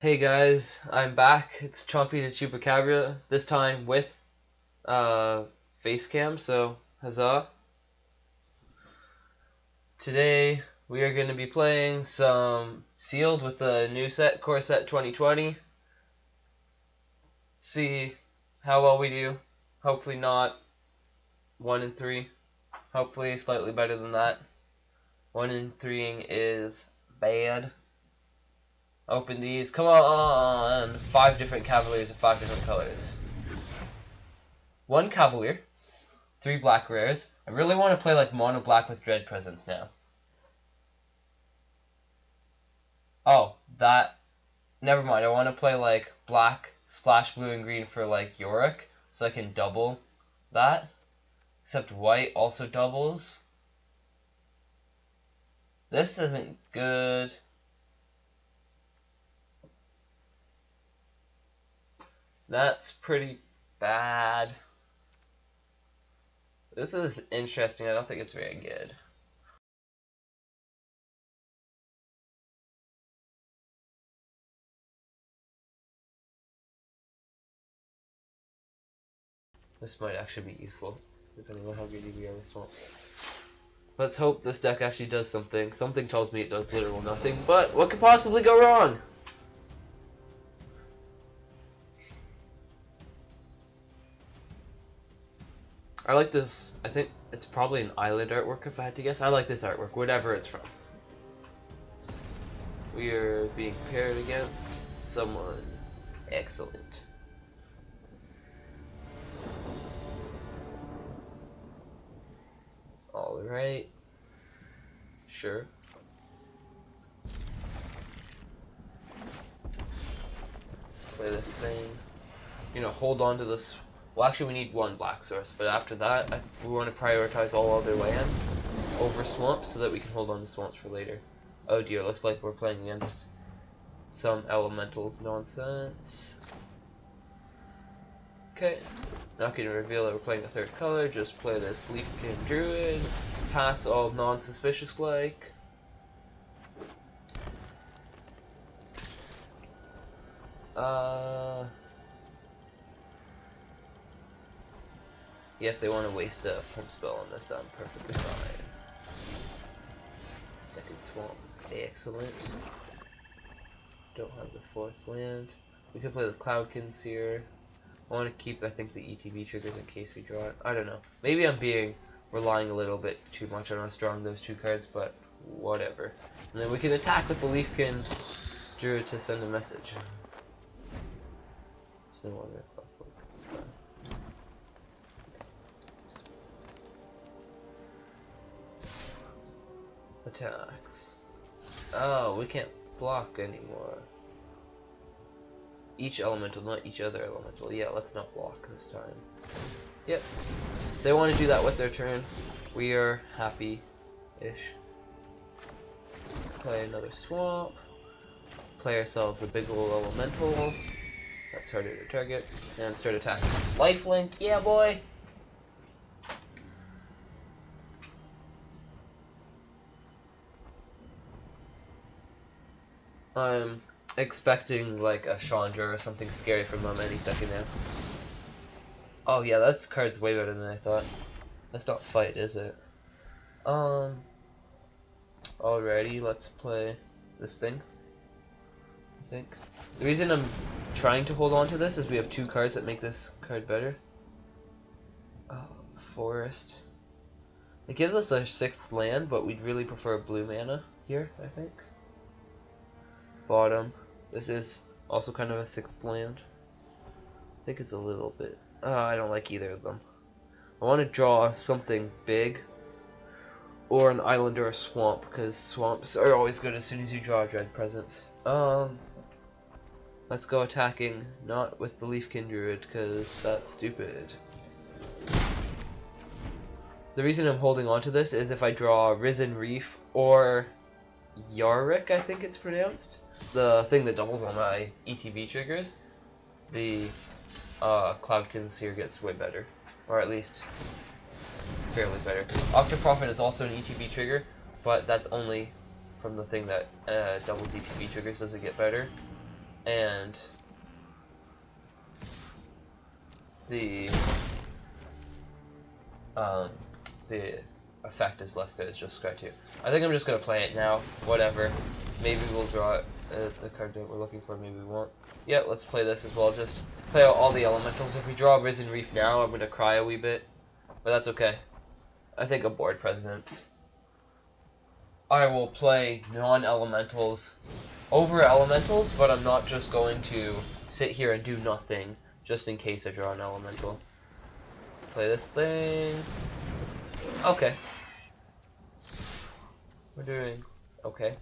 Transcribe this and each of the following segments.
Hey guys, I'm back. It's Chompy the Chupacabra, this time with face cam, so huzzah. Today we are going to be playing some Sealed with the new set, Core Set 2020. See how well we do. Hopefully not 1 in 3. Hopefully slightly better than that. 1 in 3 is bad. Open these. Come on! 5 different Cavaliers of 5 different colors. 1 Cavalier. 3 black rares. I really want to play like mono black with Dread Presence now. Oh, that. Never mind. I want to play like black, splash blue, and green for like Yarok, so I can double that. Except white also doubles. This isn't good. That's pretty bad. This is interesting. I don't think it's very good. This might actually be useful, depending on how good you are with Swamp. Let's hope this deck actually does something. Something tells me it does literal nothing, but what could possibly go wrong? I like this. I think it's probably an island artwork if I had to guess. I like this artwork, whatever it's from. We are being paired against someone excellent. Alright. Sure. Play this thing. Hold on to this. Well, actually, we need 1 black source, but after that, we want to prioritize all other lands over swamps so that we can hold on to swamps for later. Oh dear, looks like we're playing against some elementals nonsense. Okay, not going to reveal that we're playing a 3rd color, just play this Leafkin Druid, pass all non-suspicious like. Yeah, if they want to waste a pump spell on this, I'm perfectly fine. 2nd swamp, excellent. Don't have the 4th land. We could play the Cloudkins here. I want to keep, I think, the ETB triggers in case we draw it. I don't know. Maybe I'm relying a little bit too much on how strong those 2 cards, but whatever. And then we can attack with the Leafkin Druid to send a message. There's no other stuff like that. Attacks. Oh, we can't block anymore. Each elemental, not each other elemental. Yeah, let's not block this time. Yep. If they want to do that with their turn, we are happy-ish. Play another swamp. Play ourselves a big ol' elemental. That's harder to target. And start attacking. Lifelink, yeah boy! I'm expecting like a Chandra or something scary from them any second now. Oh yeah, that card's way better than I thought. That's not fight, is it? Alrighty, let's play this thing. I think. The reason I'm trying to hold on to this is we have 2 cards that make this card better. Forest. It gives us a 6th land, but we'd really prefer blue mana here, I think. Bottom. This is also kind of a 6th land. I think it's a little bit. I don't like either of them. I want to draw something big, or an island or a swamp, because swamps are always good as soon as you draw a Dread Presence. Let's go attacking, not with the Leafkin Druid, because that's stupid. The reason I'm holding on to this is if I draw Risen Reef or Yarok, I think it's pronounced, the thing that doubles on my ETB triggers, the Cloudkins here gets way better, or at least fairly better. Octoprophet is also an ETB trigger, but that's only from the thing that doubles ETB triggers. Does it get better? and the the effect is less good. It's just scratch here. I think I'm just gonna play it now. Whatever. Maybe we'll draw the card that we're looking for. Maybe we won't. Yeah, let's play this as well. Just play out all the elementals. If we draw Risen Reef now, I'm gonna cry a wee bit, but that's okay. I think a board present. I will play non-elementals over elementals, but I'm not just going to sit here and do nothing just in case I draw an elemental. Play this thing. Okay. We're doing okay.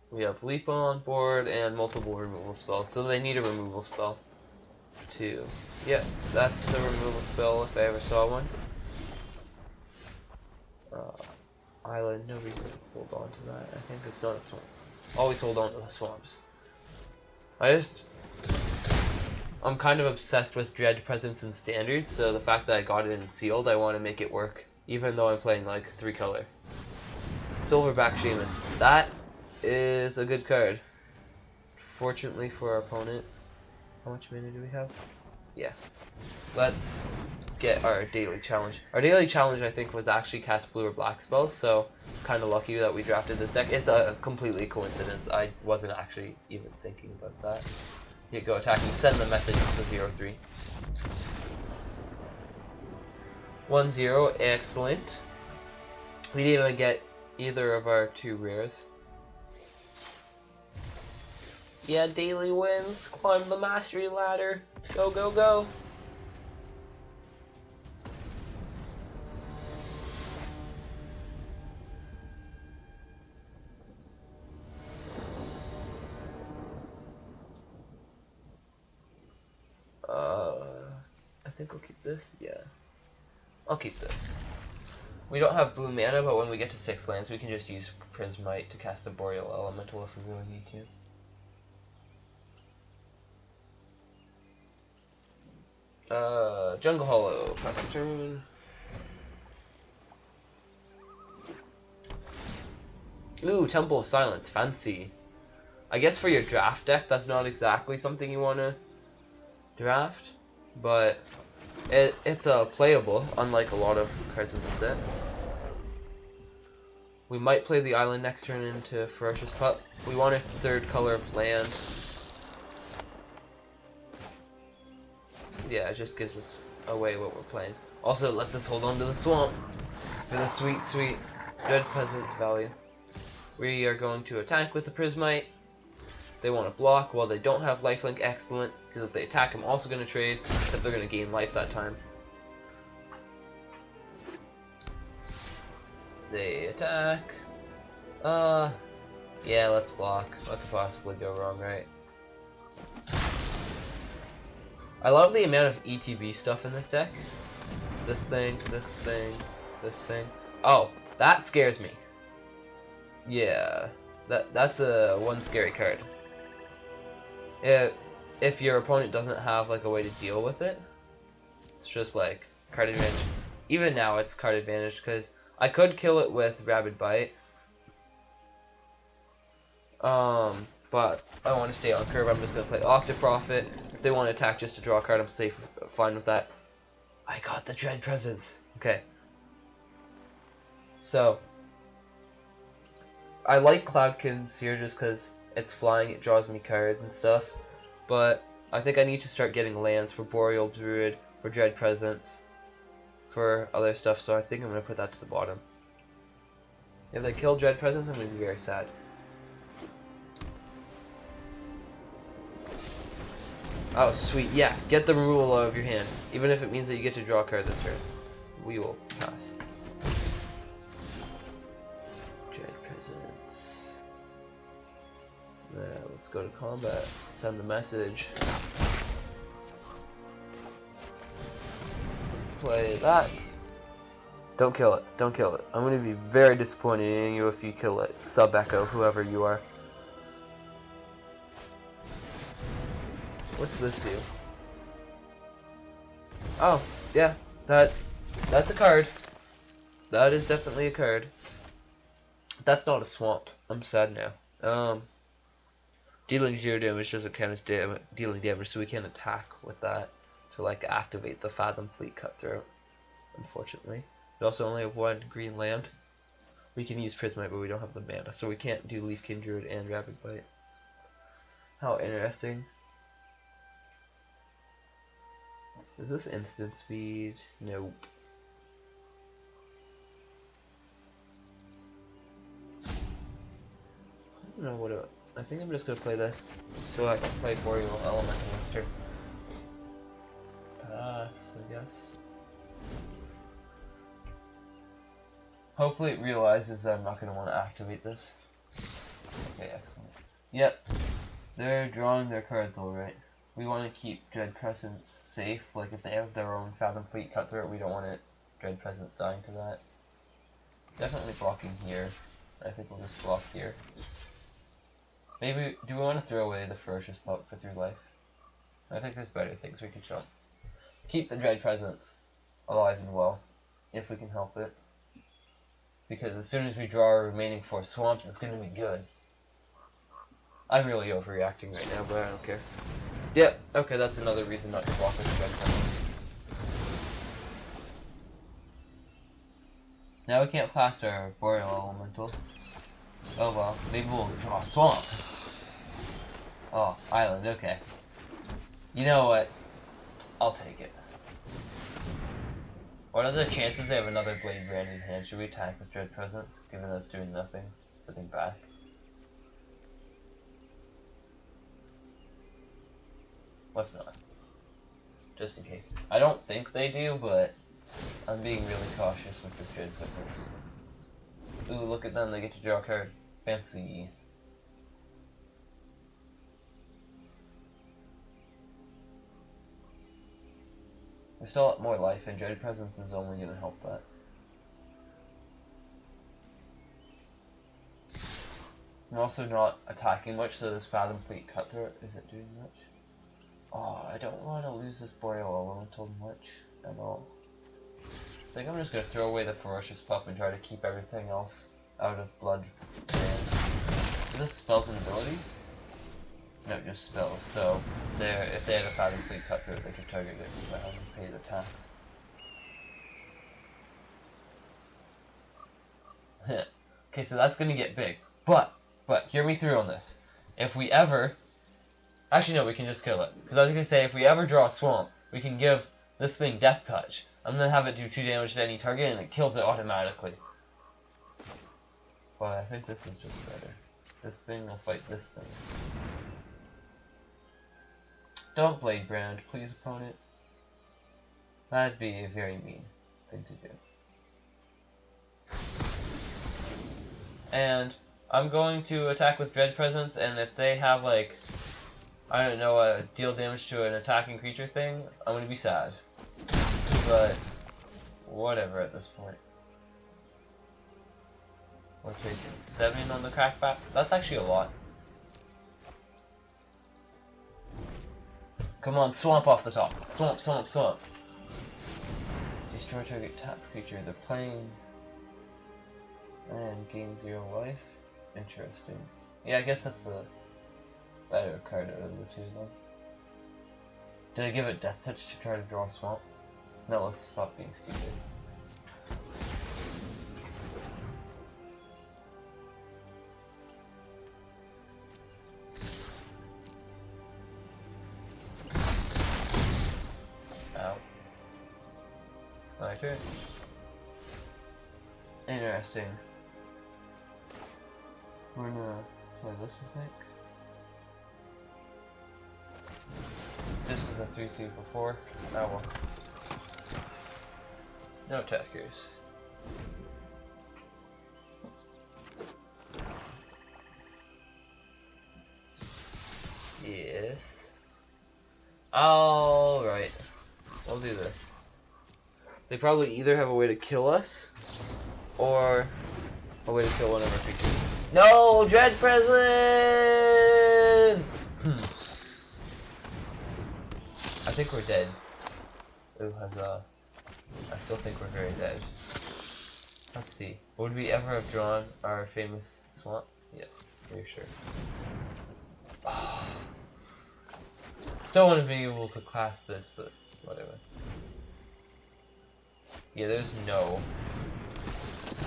We have lethal on board and multiple removal spells, so they need a removal spell too. Yeah, that's a removal spell if I ever saw one. Island, no reason to hold on to that. I think it's not a swamp. Always hold on to the swamps. I'm kind of obsessed with Dread Presence and Standards, so the fact that I got it in Sealed, I want to make it work, even though I'm playing like 3 color. Silverback Shaman. That is a good card. Fortunately for our opponent. How much mana do we have? Yeah. Let's get our daily challenge. Our daily challenge, I think, was actually cast blue or black spells, so it's kind of lucky that we drafted this deck. It's a completely coincidence. I wasn't actually even thinking about that. You go attacking, send the message to 0-3. 1-0, excellent. We didn't even get either of our 2 rares. Yeah, daily wins. Climb the mastery ladder. Go, go, go. I think I'll keep this. Yeah. I'll keep this. We don't have blue mana, but when we get to 6 lands, we can just use Prismite to cast a Boreal Elemental if we really need to. Jungle Hollow, pass the turn. Ooh, Temple of Silence, fancy. I guess for your draft deck, that's not exactly something you want to draft, but it's playable, unlike a lot of cards in the set. We might play the island next turn into Ferocious Pup. We want a 3rd color of land. Yeah, it just gives us away what we're playing. Also, it lets us hold on to the swamp for the sweet, sweet Dread Presence value. We are going to attack with the Prismite. They want to block while they don't have lifelink, excellent, because if they attack, I'm also going to trade, except they're going to gain life that time. They attack. Yeah, let's block. What could possibly go wrong, right? I love the amount of ETB stuff in this deck. This thing, this thing, this thing. Oh, that scares me. Yeah, that's one scary card. If your opponent doesn't have like a way to deal with it, it's just like card advantage. Even now it's card advantage because I could kill it with Rabid Bite. But I want to stay on curve. I'm just going to play Octoprofit. If they want to attack just to draw a card, I'm fine with that. I got the Dread Presence. Okay. So, I like Cloudkin Seer just because it's flying, it draws me cards and stuff. But I think I need to start getting lands for Boreal Druid, for Dread Presence, for other stuff. So I think I'm going to put that to the bottom. If they kill Dread Presence, I'm going to be very sad. Oh, sweet. Yeah, get the removal out of your hand. Even if it means that you get to draw a card this turn. We will pass. Dread Presence. Let's go to combat. Send the message. Play that. Don't kill it. Don't kill it. I'm going to be very disappointed in you if you kill it. Sub-Echo, whoever you are. What's this do? Oh, yeah. That's a card. That is definitely a card. That's not a swamp. I'm sad now. Um, dealing 0 damage doesn't count as dealing damage, so we can't attack with that to like activate the Fathom Fleet Cutthroat, unfortunately. We also only have 1 green land. We can use Prismite, but we don't have the mana, so we can't do Leafkin Druid and Rapid Bite. How interesting. Is this instant speed? Nope. I don't know what I think I'm just gonna play this so I can play Boreal Elemental Monster. Pass, I guess. Hopefully it realizes that I'm not gonna want to activate this. Okay, excellent. Yep, they're drawing their cards alright. We want to keep Dread Presence safe. Like if they have their own Fathom Fleet Cutthroat, we don't want it Dread Presence dying to that. Definitely blocking here. I think we'll just block here. Maybe, do we want to throw away the Ferocious Pup for Through Life? I think there's better things we could show. Keep the Dread Presence alive and well, if we can help it. Because as soon as we draw our remaining 4 swamps, it's going to be good. I'm really overreacting right now, but I don't care. Yep, okay, that's another reason not to block with the Dread Presence. Now we can't pass our Boreal Elemental. Oh well, maybe we'll draw a swamp. Oh, island, okay. You know what? I'll take it. What are the chances they have another Blade Brand in hand? Should we attack with Dread Presence, given that it's doing nothing, sitting back? Let's not. Just in case. I don't think they do, but I'm being really cautious with this Dread Presence. Ooh, look at them, they get to draw a card. Fancy. We still have more life, and Dread Presence is only going to help that. I'm also not attacking much, so this Fathom Fleet Cutthroat isn't doing much. Oh, I don't want to lose this Boreal Elemental much at all. I think I'm just going to throw away the Ferocious Pup and try to keep everything else out of blood. Is this spells and abilities? No, just spells. So, if they had a Fathom Fleet Cutthroat, they could target it without having to pay the tax. Okay, so that's gonna get big. But, hear me through on this. If we ever... Actually, no, we can just kill it. Because I was gonna say, if we ever draw a swamp, we can give this thing Death Touch. I'm gonna have it do 2 damage to any target, and it kills it automatically. But I think this is just better. This thing will fight this thing. Don't Blade Brand, please, opponent. That'd be a very mean thing to do. And I'm going to attack with Dread Presence, and if they have, like, I don't know, a deal damage to an attacking creature thing, I'm gonna be sad. But, whatever at this point. We're taking 7 on the crackback. That's actually a lot. Come on, swamp off the top. Swamp, swamp, swamp. Destroy target tapped creature. They're playing and gain 0 life. Interesting. Yeah, I guess that's the better card out of the 2 of them. Did I give it Death Touch to try to draw a swamp? No, let's stop being stupid. Okay. Interesting. We're gonna play this, I think. This is a 3-2 for 4. Oh well. No attackers. Yes. Alright. We'll do this. They probably either have a way to kill us, or a way to kill one of our creatures. No! Dread Presence! I think we're dead. Ooh, huzzah. I still think we're very dead. Let's see. Would we ever have drawn our famous swamp? Yes. Are you sure? Oh. Still want to be able to class this, but whatever. Yeah, there's no.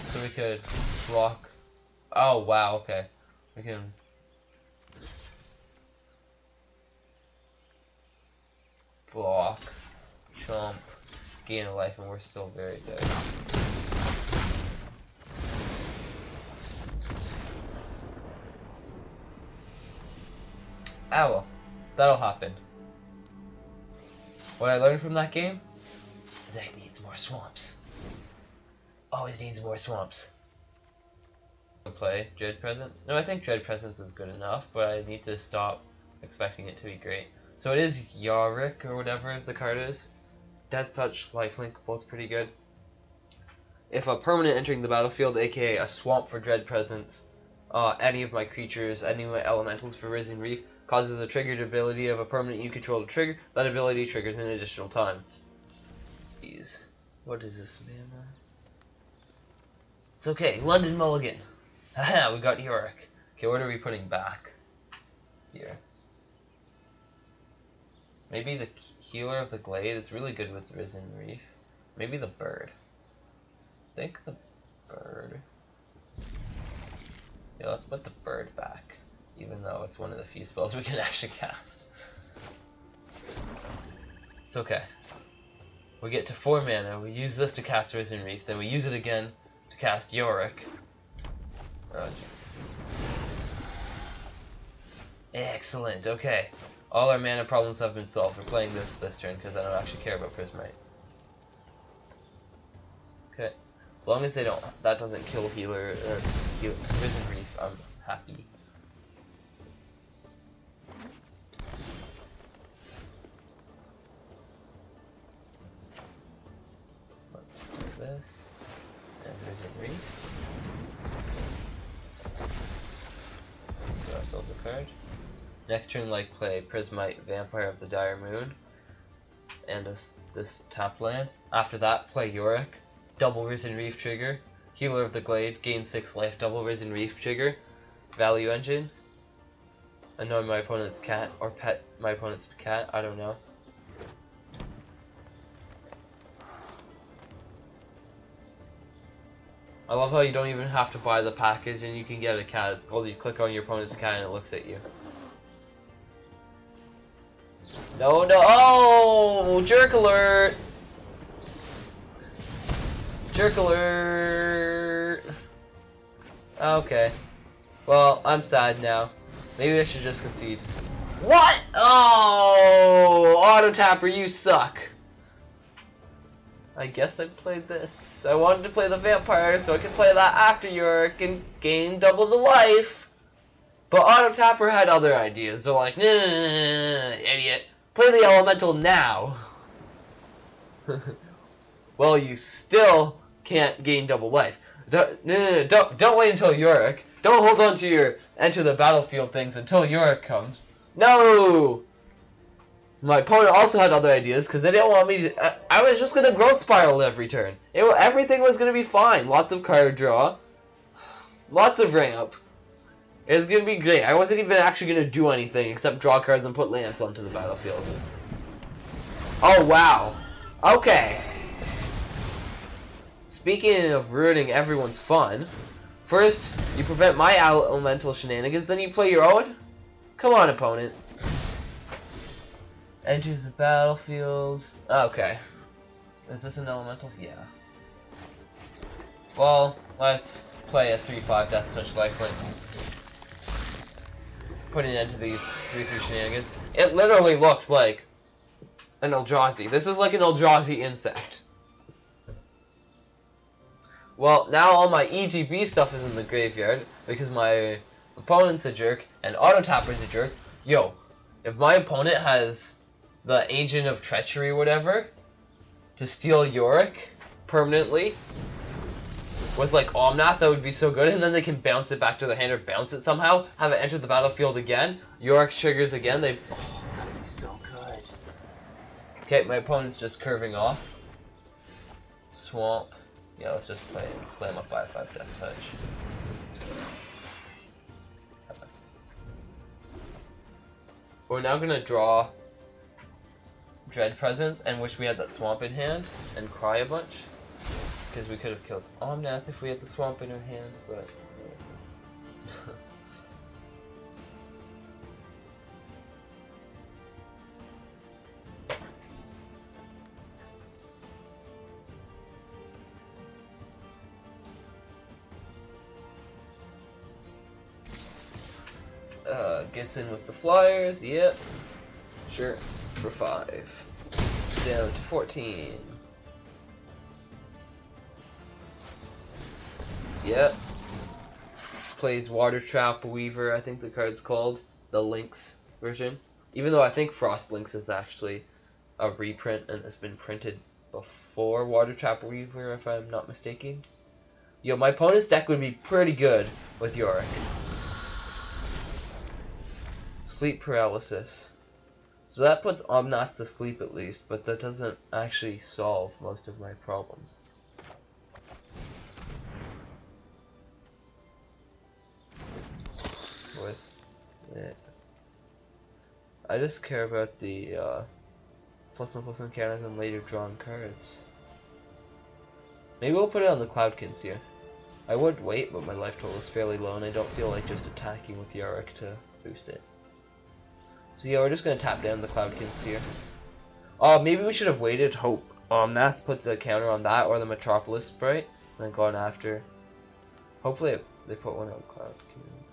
So we could block. Oh wow, okay. We can. Block, chomp, gain a life, and we're still very dead. Ah well, that'll happen. What I learned from that game? The deck needs more swamps. Always needs more swamps. Play Dread Presence? No, I think Dread Presence is good enough, but I need to stop expecting it to be great. So it is Yarok or whatever the card is. Death Touch, Lifelink, both pretty good. If a permanent entering the battlefield, aka a swamp for Dread Presence, any of my creatures, any of my elementals for Risen Reef, causes a triggered ability of a permanent you control to trigger, that ability triggers an additional time. Jeez. What is this, mana? It's okay, London Mulligan. Haha, we got Yarok. Okay, what are we putting back? Here. Maybe the Healer of the Glade is really good with Risen Reef. Maybe the Bird. I think the Bird. Yeah, let's put the Bird back. Even though it's one of the few spells we can actually cast. It's okay. We get to 4 mana, we use this to cast Risen Reef, then we use it again to cast Yarok. Oh jeez. Excellent, okay. All our mana problems have been solved. We're playing this turn because I don't actually care about Prismite. Okay. As long as that doesn't kill Healer or Risen Reef, I'm happy. Let's play this. And Risen Reef. Give ourselves a card. Next turn, play Prismite, Vampire of the Dire Moon, and this tap land. After that, play Yarok, double Risen Reef trigger, Healer of the Glade, gain 6 life, double Risen Reef trigger, Value Engine, annoy my opponent's cat, or pet my opponent's cat, I don't know. I love how you don't even have to buy the package and you can get a cat. It's called you click on your opponent's cat and it looks at you. No, no, oh, jerk alert! Jerk alert! Okay. Well, I'm sad now. Maybe I should just concede. What? Oh, auto tapper, you suck. I guess I played this. I wanted to play the vampire so I could play that after Yarok and gain double the life. But auto tapper had other ideas. They're like, nah, idiot. Play the elemental now. Well, you still can't gain double life. Don't wait until Yarok. Don't hold on to your enter the battlefield things until Yarok comes. No! My opponent also had other ideas because they didn't want me to. I was just gonna growth spiral every turn. Everything was gonna be fine. Lots of card draw, lots of ramp. It was gonna be great. I wasn't even actually gonna do anything except draw cards and put lands onto the battlefield. Oh wow. Okay. Speaking of ruining everyone's fun, first you prevent my elemental shenanigans, then you play your own. Come on, opponent. Enters the battlefield. Okay. Is this an elemental? Yeah. Well, let's play a 3/5 Death Touch Lifelink. Put an end to these 3/3 shenanigans. It literally looks like an Eldrazi. This is like an Eldrazi insect. Well, now all my EGB stuff is in the graveyard because my opponent's a jerk and auto tapper's a jerk. Yo, if my opponent has the Agent of Treachery or whatever to steal Yarok permanently with Omnath, that would be so good, and then they can bounce it back to their hand or bounce it somehow, have it enter the battlefield again, Yarok triggers again, that'd be so good. Okay, my opponent's just curving off. Swamp. Yeah, let's just play and slam a 5/5 Death Touch. We're now gonna draw Dread Presence and wish we had that swamp in hand and cry a bunch. Because we could have killed Omnath if we had the swamp in our hand, but... gets in with the flyers, yep. Sure, for 5. Down to 14. Yep. Plays Water Trap Weaver, I think the card's called. The Lynx version. Even though I think Frost Lynx is actually a reprint and has been printed before Water Trap Weaver, if I'm not mistaken. Yo, my opponent's deck would be pretty good with Yarok. Sleep paralysis. So that puts Omnath to sleep at least, but that doesn't actually solve most of my problems. With it. I just care about the +1/+1 counters and later drawn cards. Maybe we'll put it on the Cloudkins here. I would wait, but my life total is fairly low and I don't feel like just attacking with Yarok to boost it. So yeah, we're just gonna tap down the Cloudkins here. Oh, maybe we should have waited. Hope Nath puts a counter on that or the Metropolis Sprite, and then gone after. Hopefully they put one on Cloudkins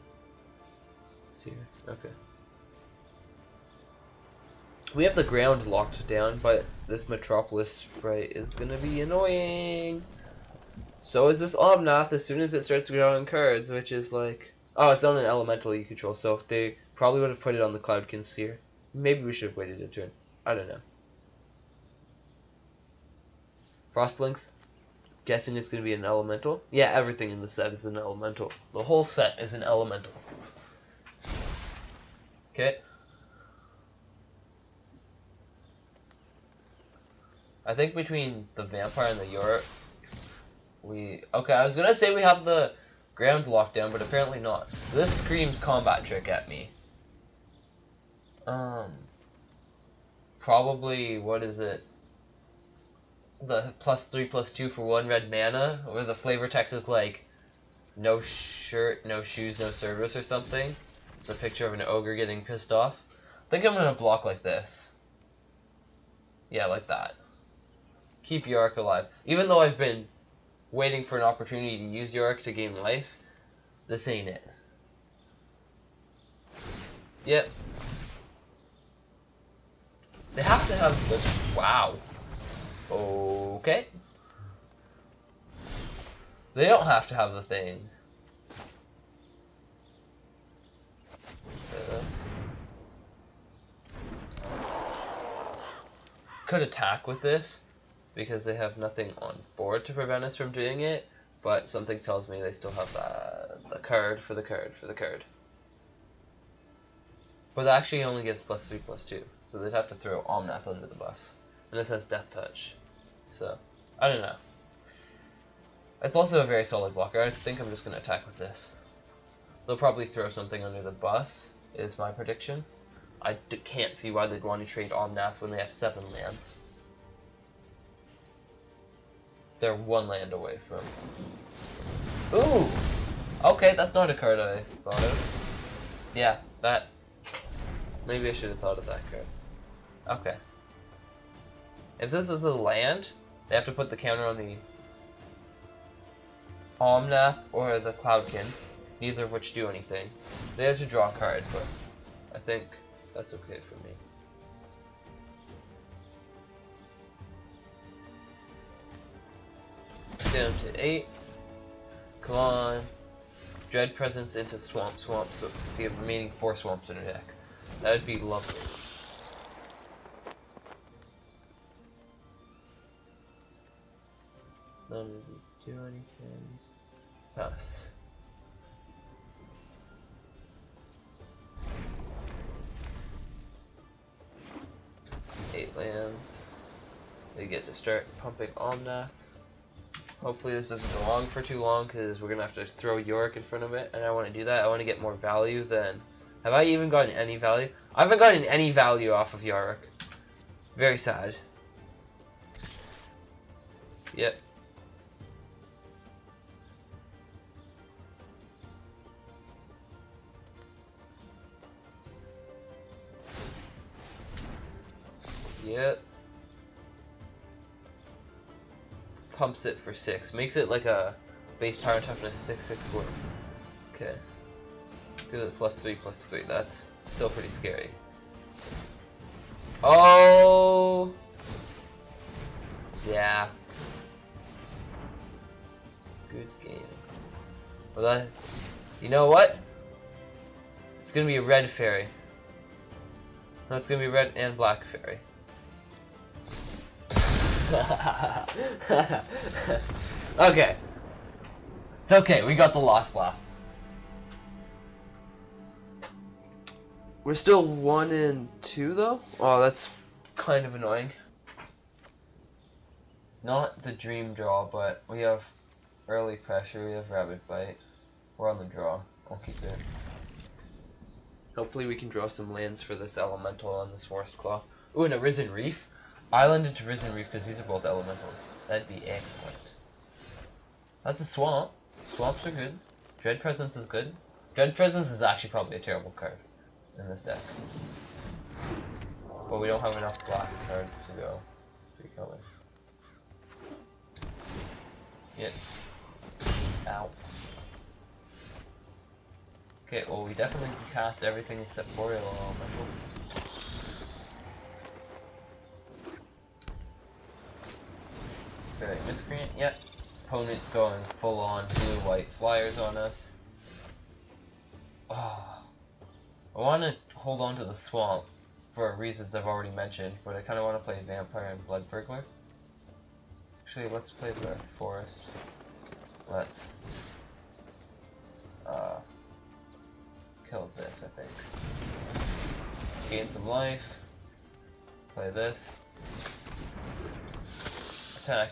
here. Okay. We have the ground locked down, but this Metropolis Sprite is gonna be annoying. So is this Omnath as soon as it starts drawing cards, which is like... Oh, it's on an elemental you control, so if they probably would have put it on the Cloudkins here. Maybe we should have waited a turn. I don't know. Frostlynx. Guessing it's going to be an elemental. Yeah, everything in the set is an elemental. The whole set is an elemental. Okay. I think between the Vampire and the Yarok, okay, I was going to say we have the ground lockdown, but apparently not. So this screams combat trick at me. Probably, what is it? The +3/+2 for 1 red mana, or the flavor text is like, no shirt, no shoes, no service or something. It's a picture of an ogre getting pissed off. I think I'm gonna block like this. Yeah, like that. Keep Yarok alive. Even though I've been waiting for an opportunity to use Yarok to gain life, this ain't it. Yep. They have to have this. Wow. Okay. They don't have to have the thing. Could attack with this because they have nothing on board to prevent us from doing it, but something tells me they still have the card for the card for the card. But that actually only gives +3/+2, so they'd have to throw Omnath under the bus. And this has Death Touch, so I don't know. It's also a very solid blocker. I think I'm just going to attack with this. They'll probably throw something under the bus, is my prediction. I can't see why they'd want to trade Omnath when they have 7 lands. They're 1 land away from... Ooh! Okay, that's not a card I thought of. Yeah, that... Maybe I should have thought of that card. Okay. If this is a land, they have to put the counter on the Omnath or the Cloudkin, neither of which do anything. They have to draw a card, but I think that's okay for me. Down to 8. Come on. Dread Presence into Swamp, so the remaining 4 swamps in her deck. That would be lovely. None of these do anything. Pass. Eight lands. They get to start pumping Omnath. Hopefully this doesn't go on for too long because we're going to have to throw Yarok in front of it, and I want to do that. I want to get more value than... Have I even gotten any value? I haven't gotten any value off of Yarok. Very sad. Yep. Yep. Pumps it for 6. Makes it like a base power toughness 6/6/4. Okay. Do it +3/+3. That's still pretty scary. Oh! Yeah. Good game. Well, that. You know what? It's gonna be a red fairy. No, it's gonna be red and black fairy. Okay. It's okay, we got the lost laugh. We're still 1 and 2 though? Oh, that's kind of annoying. Not the dream draw, but we have early pressure, we have rabbit bite. We're on the draw. I'll keep it. Hopefully we can draw some lands for this elemental on this forest claw. Ooh, and a risen reef. Island into risen reef because these are both elementals. That'd be excellent. That's a swamp. Swamps are good. Dread Presence is good. Dread Presence is actually probably a terrible card in this deck. But we don't have enough black cards to go 3 colors. Yet. Ow. Okay, well we definitely can cast everything except Boreal Elemental. Very miscreant, yep. Opponent's going full on blue-white flyers on us. Oh. I want to hold on to the swamp for reasons I've already mentioned, but I kind of want to play Vampire and Blood Burglar. Actually, let's play the forest. Let's kill this, I think. Gain some life. Play this. Attack.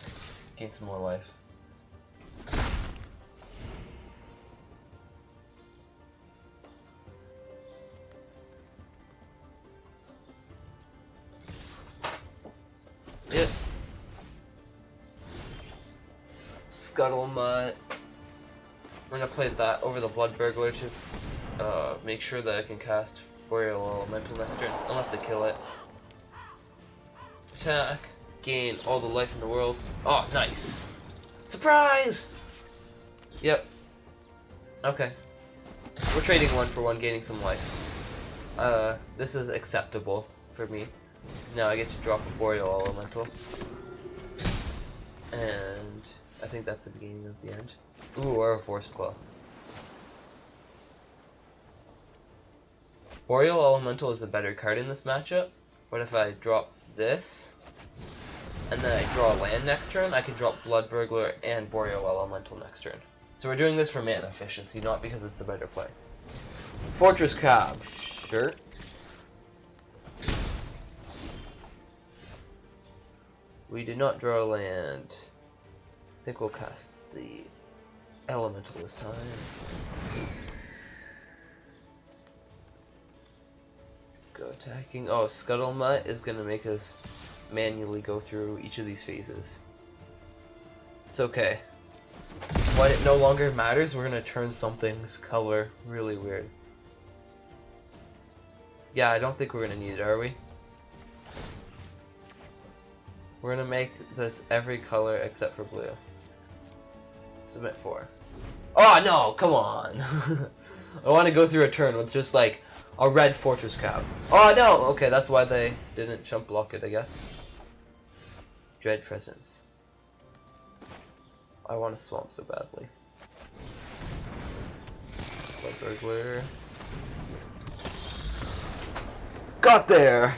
Gain some more life. Yep. Scuttlemutt. We're gonna play that over the Blood Burglar to make sure that I can cast Boreal Elemental next turn, unless they kill it. Attack. Gain all the life in the world. Oh, nice! Surprise! Yep. Okay. We're trading 1 for 1, gaining some life. This is acceptable for me. Now I get to drop a Boreal Elemental. And I think that's the beginning of the end. Ooh, or a Force Claw. Boreal Elemental is a better card in this matchup, but if I drop this, and then I draw a land next turn, I can drop Blood Burglar and Boreal Elemental next turn. So we're doing this for mana efficiency, not because it's the better play. Fortress Crab, sure. We did not draw a land. I think we'll cast the Elemental this time. Go attacking. Oh, Scuttlemutt is gonna make us manually go through each of these phases. It's okay. When it no longer matters, we're gonna turn something's color really weird. Yeah, I don't think we're gonna need it, are we? We're gonna make this every color except for blue. Submit 4. Oh no, come on! I want to go through a turn with just like a red Fortress Crab. Oh no! Okay, that's why they didn't jump block it, I guess. Dread Presence. I want a swamp so badly. Blood Burglar. Got there!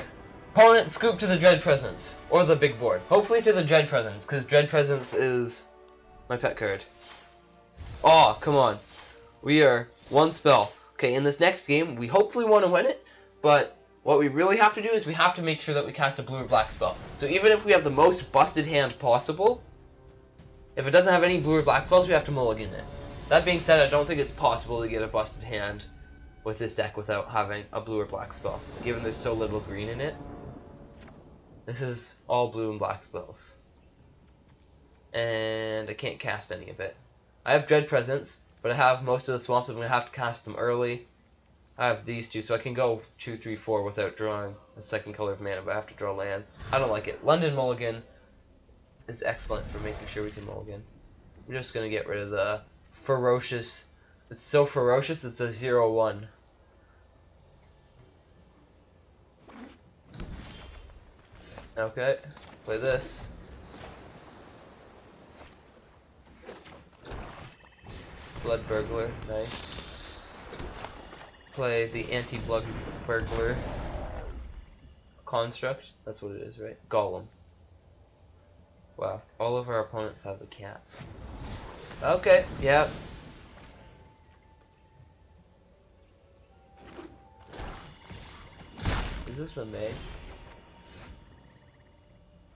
Opponent scoop to the Dread Presence. Or the big board. Hopefully to the Dread Presence, because Dread Presence is my pet card. Oh, come on. We are 1 spell. Okay, in this next game, we hopefully want to win it, but what we really have to do is we have to make sure that we cast a blue or black spell. So even if we have the most busted hand possible, if it doesn't have any blue or black spells, we have to mulligan it. That being said, I don't think it's possible to get a busted hand with this deck without having a blue or black spell, given there's so little green in it. This is all blue and black spells. And I can't cast any of it. I have Dread Presence, but I have most of the swamps. I'm going to have to cast them early. I have these two, so I can go 2, 3, 4 without drawing a second color of mana, but I have to draw lands. I don't like it. London Mulligan is excellent for making sure we can mulligan. I'm just going to get rid of the ferocious. It's so ferocious, it's a 0/1. Okay, play this. Blood Burglar, nice. Play the anti-blood burglar construct. That's what it is, right? Golem. Wow, all of our opponents have the cats. Okay, yeah. Is this a May?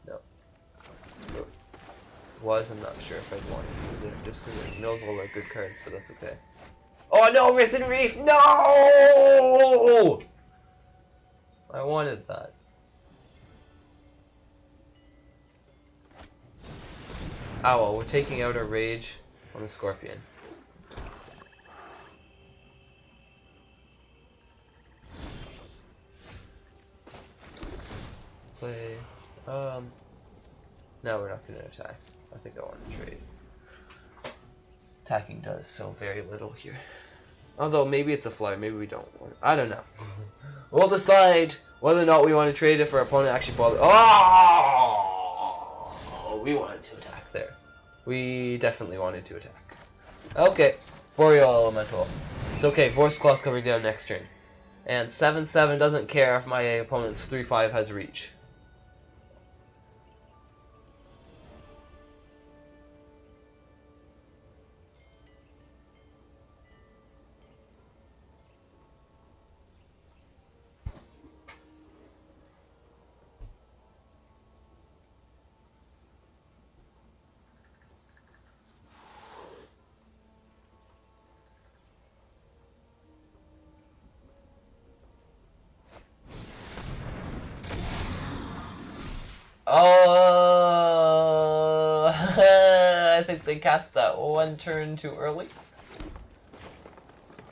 No. Was, I'm not sure if I'd want to use it, just because it knows all our good cards, but that's okay. Oh no, Risen Reef! No! I wanted that. Oh well, we're taking out our rage on the Scorpion. Play, no, we're not going to attack. I think I want to trade. Attacking does so very little here. Although, maybe it's a flyer, maybe we don't want it. I don't know. We'll decide whether or not we want to trade if our opponent actually bothers. Oh! We wanted to attack there. We definitely wanted to attack. Okay, Boreal Elemental. It's okay, Force Claw's coming down next turn. And 7/7 doesn't care if my opponent's 3/5 has reach. Oh, I think they cast that one turn too early.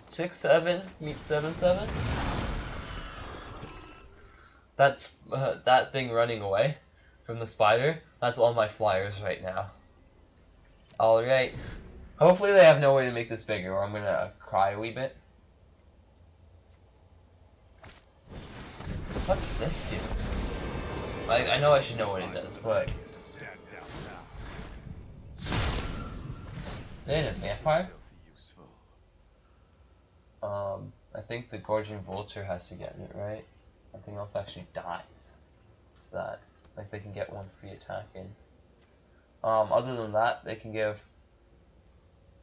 6/7 meet 7/7. That's that thing running away from the spider. That's all my flyers right now. All right. Hopefully they have no way to make this bigger, or I'm gonna cry a wee bit. What's this do? I know I should know what it does, but they had a vampire. I think the Gorging Vulture has to get it, right? Nothing else actually dies. That, like, they can get one free attack in. Other than that, they can give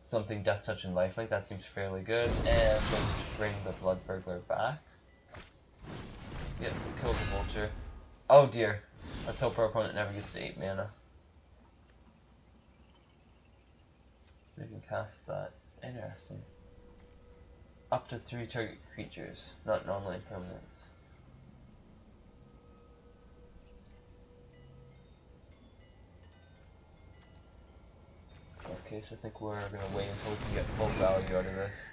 something Death Touch and Lifelink. That seems fairly good, and just bring the Blood Burglar back. Yep, kill the Vulture. Oh dear. Let's hope our opponent never gets to 8 mana. We can cast that. Interesting. Up to 3 target creatures, not non-land permanents. Okay, so I think we're gonna wait until we can get full value out of this.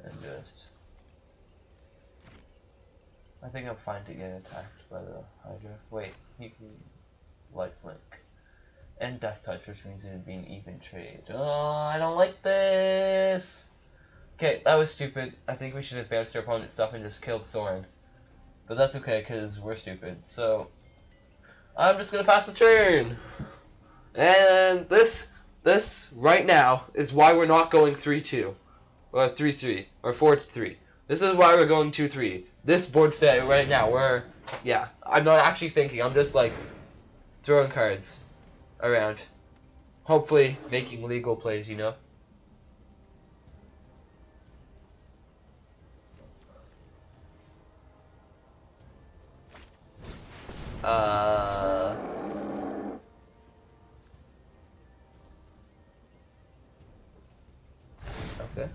And just... I think I'm fine to get attacked by the Hydra. Wait, he can lifelink. And Death Touch, which means it would be an even trade. Oh, I don't like this! Okay, that was stupid. I think we should have advanced our opponent's stuff and just killed Soren. But that's okay, because we're stupid. So, I'm just gonna pass the turn! And this right now, is why we're not going 3-2. Or 3-3. Or 4-3. This is why we're going 2-3. This board state right now, yeah, I'm not actually thinking, I'm just like, throwing cards around. Hopefully, making legal plays, you know? Okay.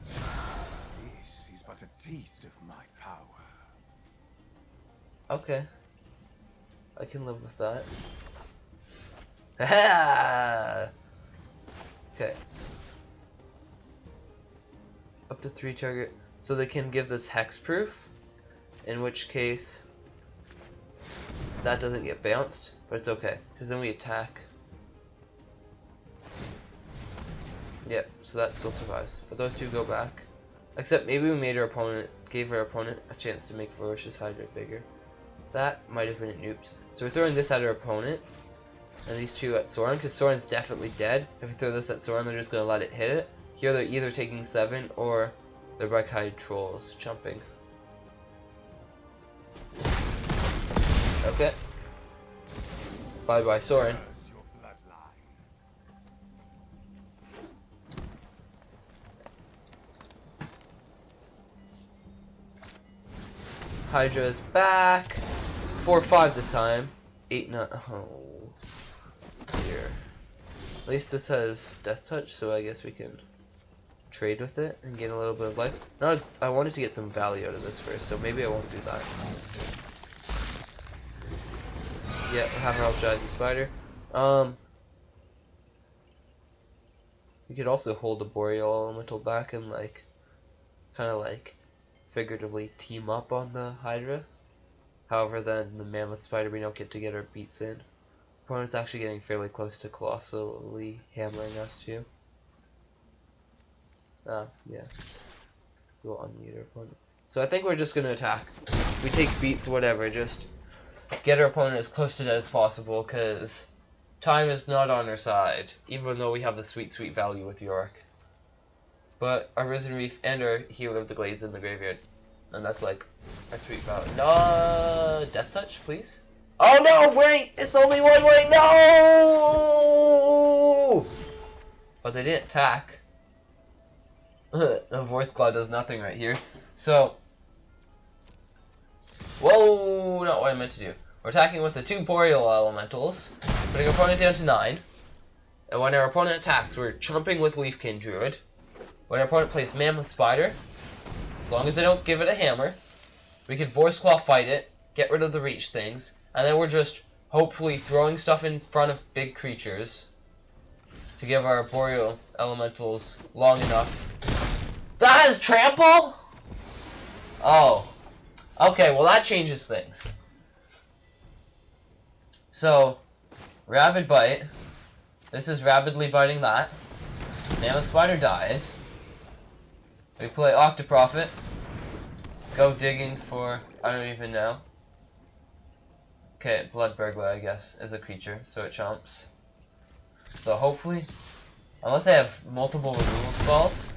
He's but a taste of my power. Okay. I can live with that. Ha! Okay. Up to 3 target. So they can give this hexproof, in which case that doesn't get bounced, but it's okay, because then we attack. Yep, so that still survives. But those two go back. Except maybe we made our opponent, gave our opponent a chance to make Ferocious Hydra bigger. That might have been nuked. So we're throwing this at our opponent, and these two at Soren, because Soren's definitely dead. If we throw this at Soren, they're just going to let it hit it. Here they're either taking 7 or they're Bright-Eyed Trolls jumping. Okay. Bye bye, Soren. Hydra's back. 4-5 this time. 8-9. Oh, dear. At least this has Death Touch, so I guess we can trade with it and get a little bit of life. No, I wanted to get some value out of this first, so maybe I won't do that. Yeah, we'll have our Eldrazi Spider. We could also hold the Boreal Elemental back and kind of figuratively team up on the Hydra. However, then the Mammoth Spider we don't get to get our beats in. Opponent's actually getting fairly close to colossally hammering us too. Yeah. We'll unmute our opponent. So I think we're just gonna attack. We take beats, whatever, just get our opponent as close to dead as possible, because time is not on our side, even though we have the sweet, sweet value with Yarok. But our Risen Reef and our Healer of the Glades in the graveyard. And that's our sweet value. No! Death Touch, please? Oh no! Wait! It's only one way! No! But they didn't attack. The Voice Claw does nothing right here. So, whoa! Not what I meant to do. We're attacking with the 2 Boreal Elementals, putting our opponent down to 9. And when our opponent attacks, we're chomping with Leafkin Druid. When our opponent plays Mammoth Spider, as long as they don't give it a hammer, we can Voice Claw fight it, get rid of the reach things, and then we're just hopefully throwing stuff in front of big creatures to give our Boreal Elementals long enough. That has Trample? Oh. Okay, well that changes things. So, Rabid Bite. This is rapidly biting that. Mammoth Spider dies. We play Octoprophet. Go digging for, I don't even know. Okay, Blood Burglar, I guess, is a creature, so it chomps. So hopefully, unless they have multiple removal spells,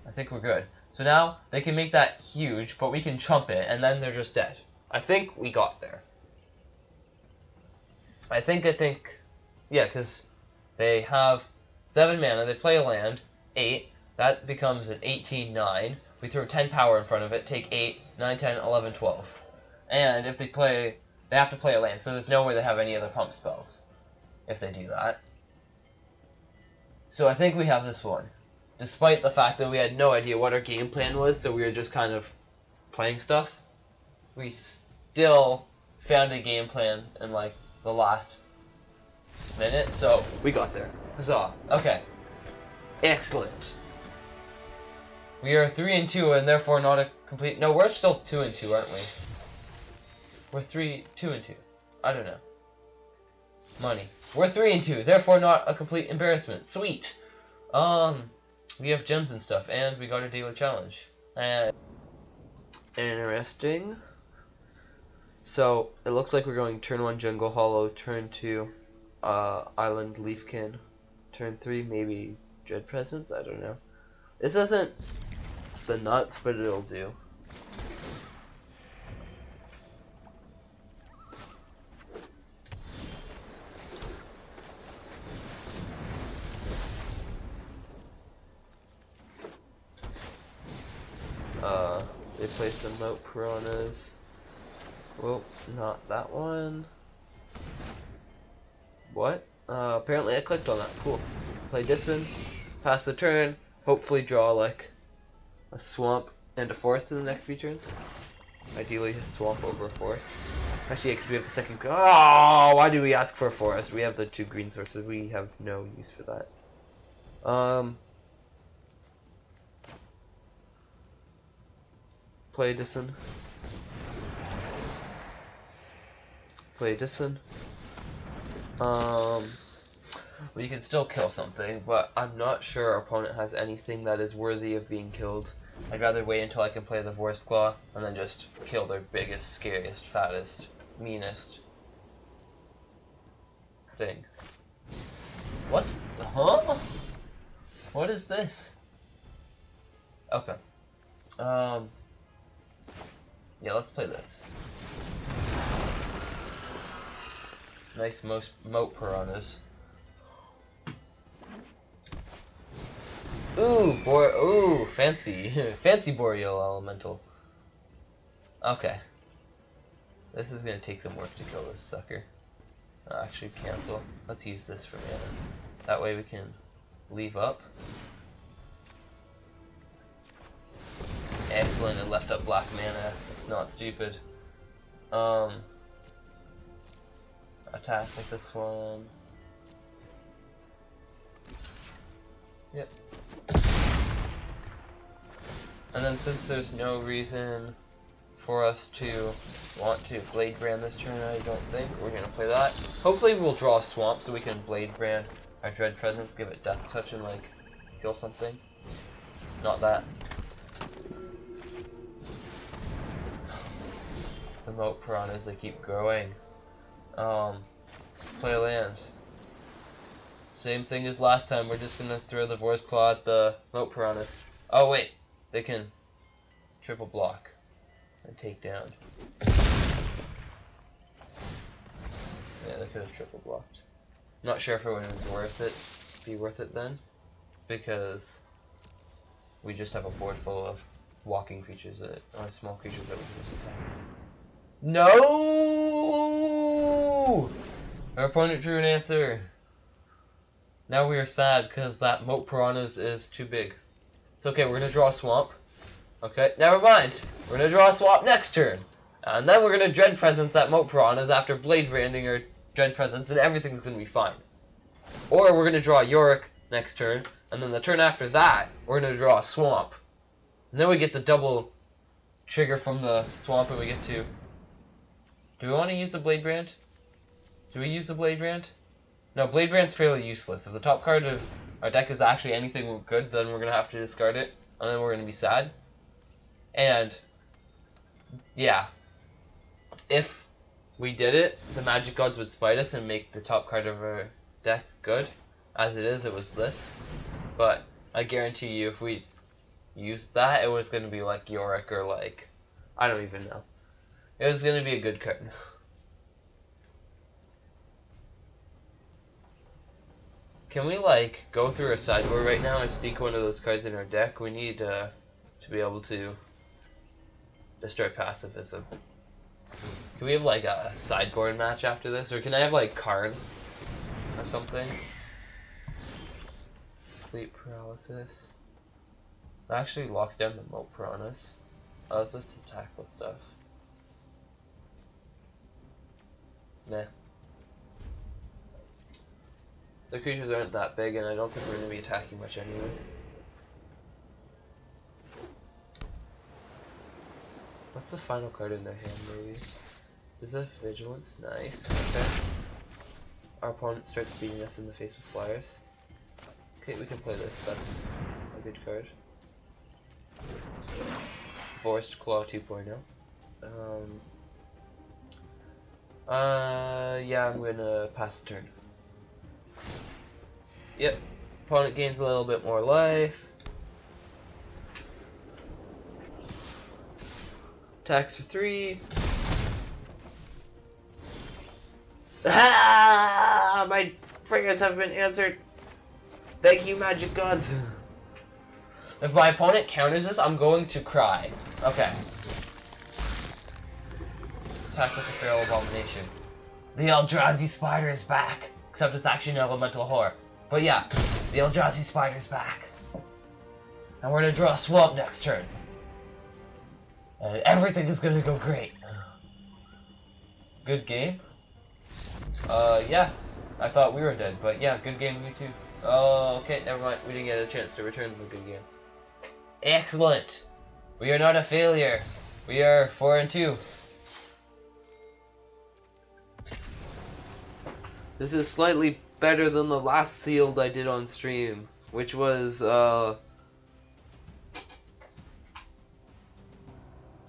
I think we're good. So now, they can make that huge, but we can chump it, and then they're just dead. I think we got there. I think, yeah, because they have 7 mana, they play a land, 8, that becomes an 18-9. We throw 10 power in front of it, take 8, 9, 10, 11, 12. And if they have to play a land, so there's no way they have any other pump spells if they do that. So I think we have this one. Despite the fact that we had no idea what our game plan was, so we were just kind of playing stuff, we still found a game plan in the last minute, so we got there. Huzzah. Okay. Excellent. We are 3-2 and therefore not a complete. No, we're still 2-2, aren't we? We're 2-2. I don't know. Money. We're 3-2, therefore not a complete embarrassment. Sweet. We have gems and stuff, and we got a daily challenge. And interesting. So it looks like we're going turn 1 Jungle Hollow, turn 2 Island Leafkin, turn 3 maybe Dread Presence. I don't know. This isn't the nuts, but it'll do. They play some Moat Piranhas. Well, not that one. What? Apparently I clicked on that. Cool. Play Dissen, pass the turn, hopefully draw a swamp. And a forest in the next few turns. Ideally, a swamp over a forest. Actually, because we have the second. Oh, why do we ask for a forest? We have the 2 green sources. We have no use for that. Play this one. Play this one. We can still kill something, but I'm not sure our opponent has anything that is worthy of being killed. I'd rather wait until I can play the Vorst Claw and then just kill their biggest, scariest, fattest, meanest thing. What's the, huh? What is this? Okay. Yeah, let's play this. Nice moat piranhas. Ooh, fancy. Fancy Boreal Elemental. Okay. This is gonna take some work to kill this sucker. Actually, cancel. Let's use this for mana. That way we can leave up. Excellent, it left up black mana. It's not stupid. Attack with this one. Yep. And then since there's no reason for us to want to Blade Brand this turn, I don't think we're gonna play that. Hopefully we'll draw a swamp so we can Blade Brand our Dread Presence, give it Death Touch and like kill something. Not that. The moat piranhas, they keep growing. Play land. Same thing as last time, we're just gonna throw the Vorst Claw at the moat piranhas. Oh wait, they can triple block and take down. Yeah, they could have triple blocked. Not sure if it would be worth it then, because we just have a board full of walking creatures that are small creatures that we can just attack. No! Our opponent drew an answer. Now we are sad because that moat piranhas is too big. It's okay, we're gonna draw a swamp. Okay, never mind. We're gonna draw a swamp next turn. And then we're gonna Dread Presence that moat piranhas after Blade Branding or Dread Presence, and everything's gonna be fine. Or we're gonna draw Yarok next turn, and then the turn after that, we're gonna draw a swamp. And then we get the double trigger from the swamp, and we get to... Do we want to use the Blade Brand? Do we use the Blade Brand? No, Blade Brand's fairly useless. If the top card of our deck is actually anything good, then we're going to have to discard it, and then we're going to be sad. And, yeah. If we did it, the Magic Gods would spite us and make the top card of our deck good. As it is, it was this. But I guarantee you, if we used that, it was going to be like Yarok or like... I don't even know. It was going to be a good card. Can we, like, go through our sideboard right now and sneak one of those cards in our deck? We need to be able to destroy pacifism. Can we have, like, a sideboard match after this? Or can I have, like, Karn or something? Sleep paralysis. That actually locks down the moat piranhas. Oh, let's just attack with stuff. Nah. The creatures aren't that big, and I don't think we're going to be attacking much anyway. What's the final card in their hand, maybe? Does it have Vigilance? Nice. Okay. Our opponent starts beating us in the face with flyers. Okay, we can play this. That's a good card. Vorst Claw 2.0. Yeah, I'm gonna pass the turn. Yep. Opponent gains a little bit more life. Attacks for 3. Ah! My prayers have been answered. Thank you, Magic Gods. If my opponent counters this, I'm going to cry. Okay. Attack with the Feral Abomination. The Eldrazi Spider is back. Except it's actually an Elemental Horror. But yeah, the Eldrazi Spider is back. And we're gonna draw a swamp next turn. Everything is gonna go great. Good game? Yeah. I thought we were dead, but yeah, good game, you too. Oh, okay, never mind. We didn't get a chance to return to a good game. Excellent! We are not a failure. We are 4-2. This is slightly better than the last sealed I did on stream, which was,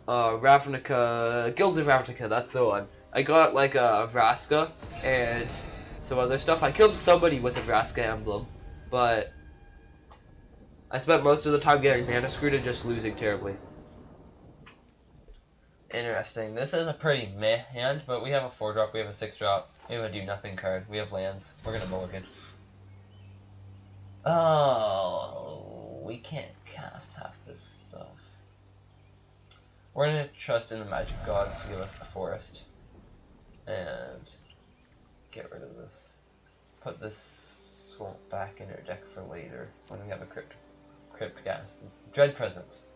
Ravnica, Guilds of Ravnica, that's the one. I got like a Vraska and some other stuff. I killed somebody with a Vraska emblem, but I spent most of the time getting mana screwed and just losing terribly. Interesting. This is a pretty meh hand, but we have a 4-drop, we have a 6-drop, we have a do-nothing card, we have lands. We're gonna mulligan. Oh, we can't cast half this stuff. We're gonna trust in the magic gods to give us the forest. And get rid of this. Put this swamp back in our deck for later when we have a crypt cast. Dread Presence.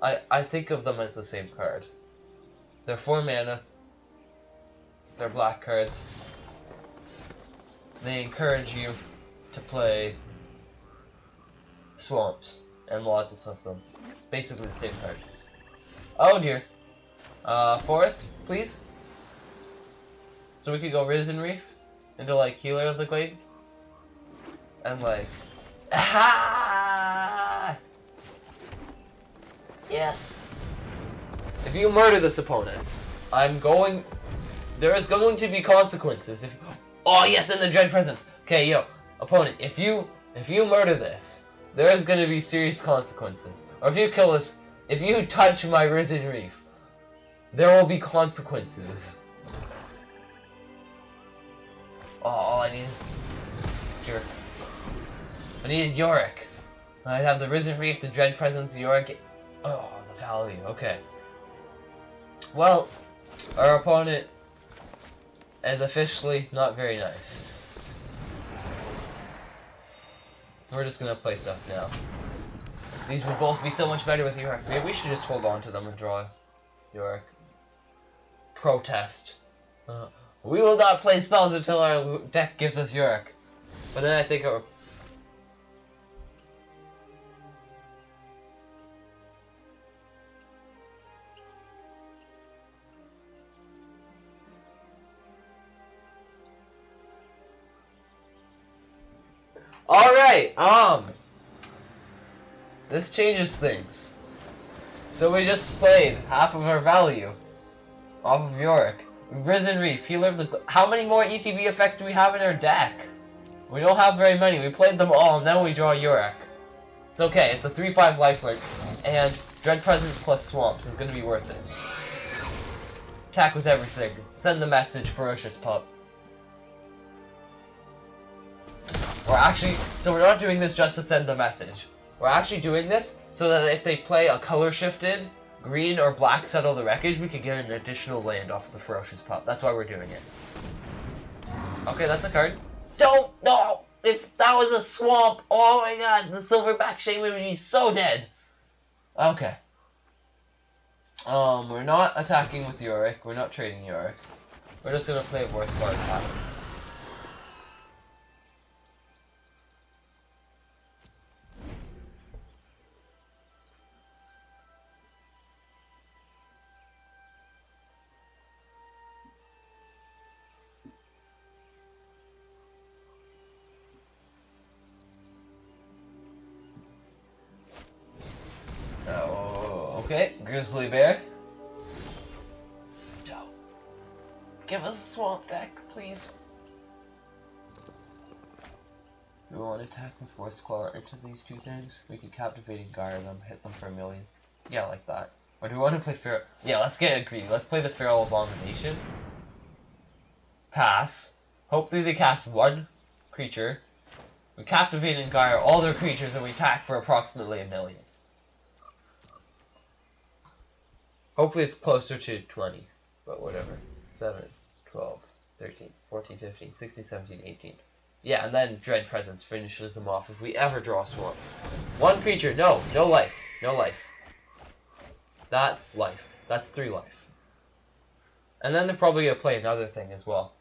I think of them as the same card. They're 4 mana. They're black cards. They encourage you to play swamps and lots of them. Basically the same card. Oh dear. Forest, please. So we could go Risen Reef into like Healer of the Glade. And like, aha! Yes. If you murder this opponent, there is going to be consequences. Oh yes, and the Dread Presence. Okay, yo, opponent, if you murder this, there is going to be serious consequences. Or if you kill us, if you touch my Risen Reef, there will be consequences. Oh, all I need is jerk. I needed Yarok. I'd have the Risen Reef, the Dread Presence, Yarok. Oh, the value. Okay. Well, our opponent is officially not very nice. We're just gonna play stuff now. These would both be so much better with Yarok. Maybe we should just hold on to them and draw Yarok. Protest. We will not play spells until our deck gives us Yarok. But then I think our... Alright, this changes things. So we just played half of our value off of Yarok. Risen Reef, Healer of the... How many more ETB effects do we have in our deck? We don't have very many. We played them all, and then we draw Yarok. It's okay. It's a 3/5 lifelink, and Dread Presence plus Swamps is going to be worth it. Attack with everything. Send the message, Ferocious Pup. So we're not doing this just to send the message. We're actually doing this so that if they play a color-shifted green or black Settle the Wreckage, we could get an additional land off of the Ferocious Pup. That's why we're doing it. Okay, that's a card. Don't! No! If that was a swamp, oh my god, the Silverback Shaman would be so dead! Okay. We're not attacking with Yarok. We're not trading Yarok. We're just gonna play a voice card pass. Okay, Grizzly Bear. Joe, give us a swamp deck, please. Do we want to attack with Force Claw into these two things? We could Captivating Gyre them, hit them for 1,000,000. Yeah, like that. Or do we want to play Feral? Yeah, let's get agreed. Let's play the Feral Abomination. Pass. Hopefully they cast one creature. We Captivating Gyre all their creatures and we attack for approximately 1,000,000. Hopefully it's closer to 20, but whatever. 7, 12, 13, 14, 15, 16, 17, 18. Yeah, and then Dread Presence finishes them off if we ever draw a Swamp. One creature, no life, no life. That's life. That's 3 life. And then they're probably going to play another thing as well,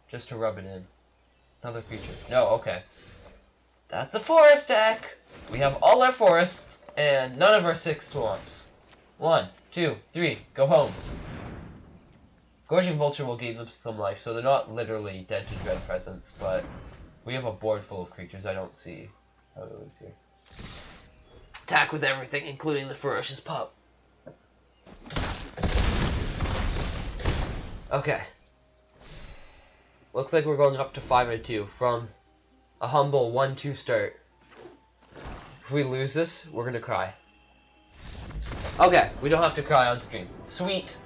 just to rub it in. Another creature. No, okay. That's a forest deck! We have all our forests, and none of our 6 swamps. 1, 2, 3, go home. Gorging Vulture will gain them some life, so they're not literally dead to Dread Presence, but we have a board full of creatures. I don't see how it was here. Attack with everything, including the Ferocious Pup. Okay. Looks like we're going up to 5-2 from a humble 1-2 start. If we lose this, we're gonna cry. Okay, we don't have to cry on stream. Sweet!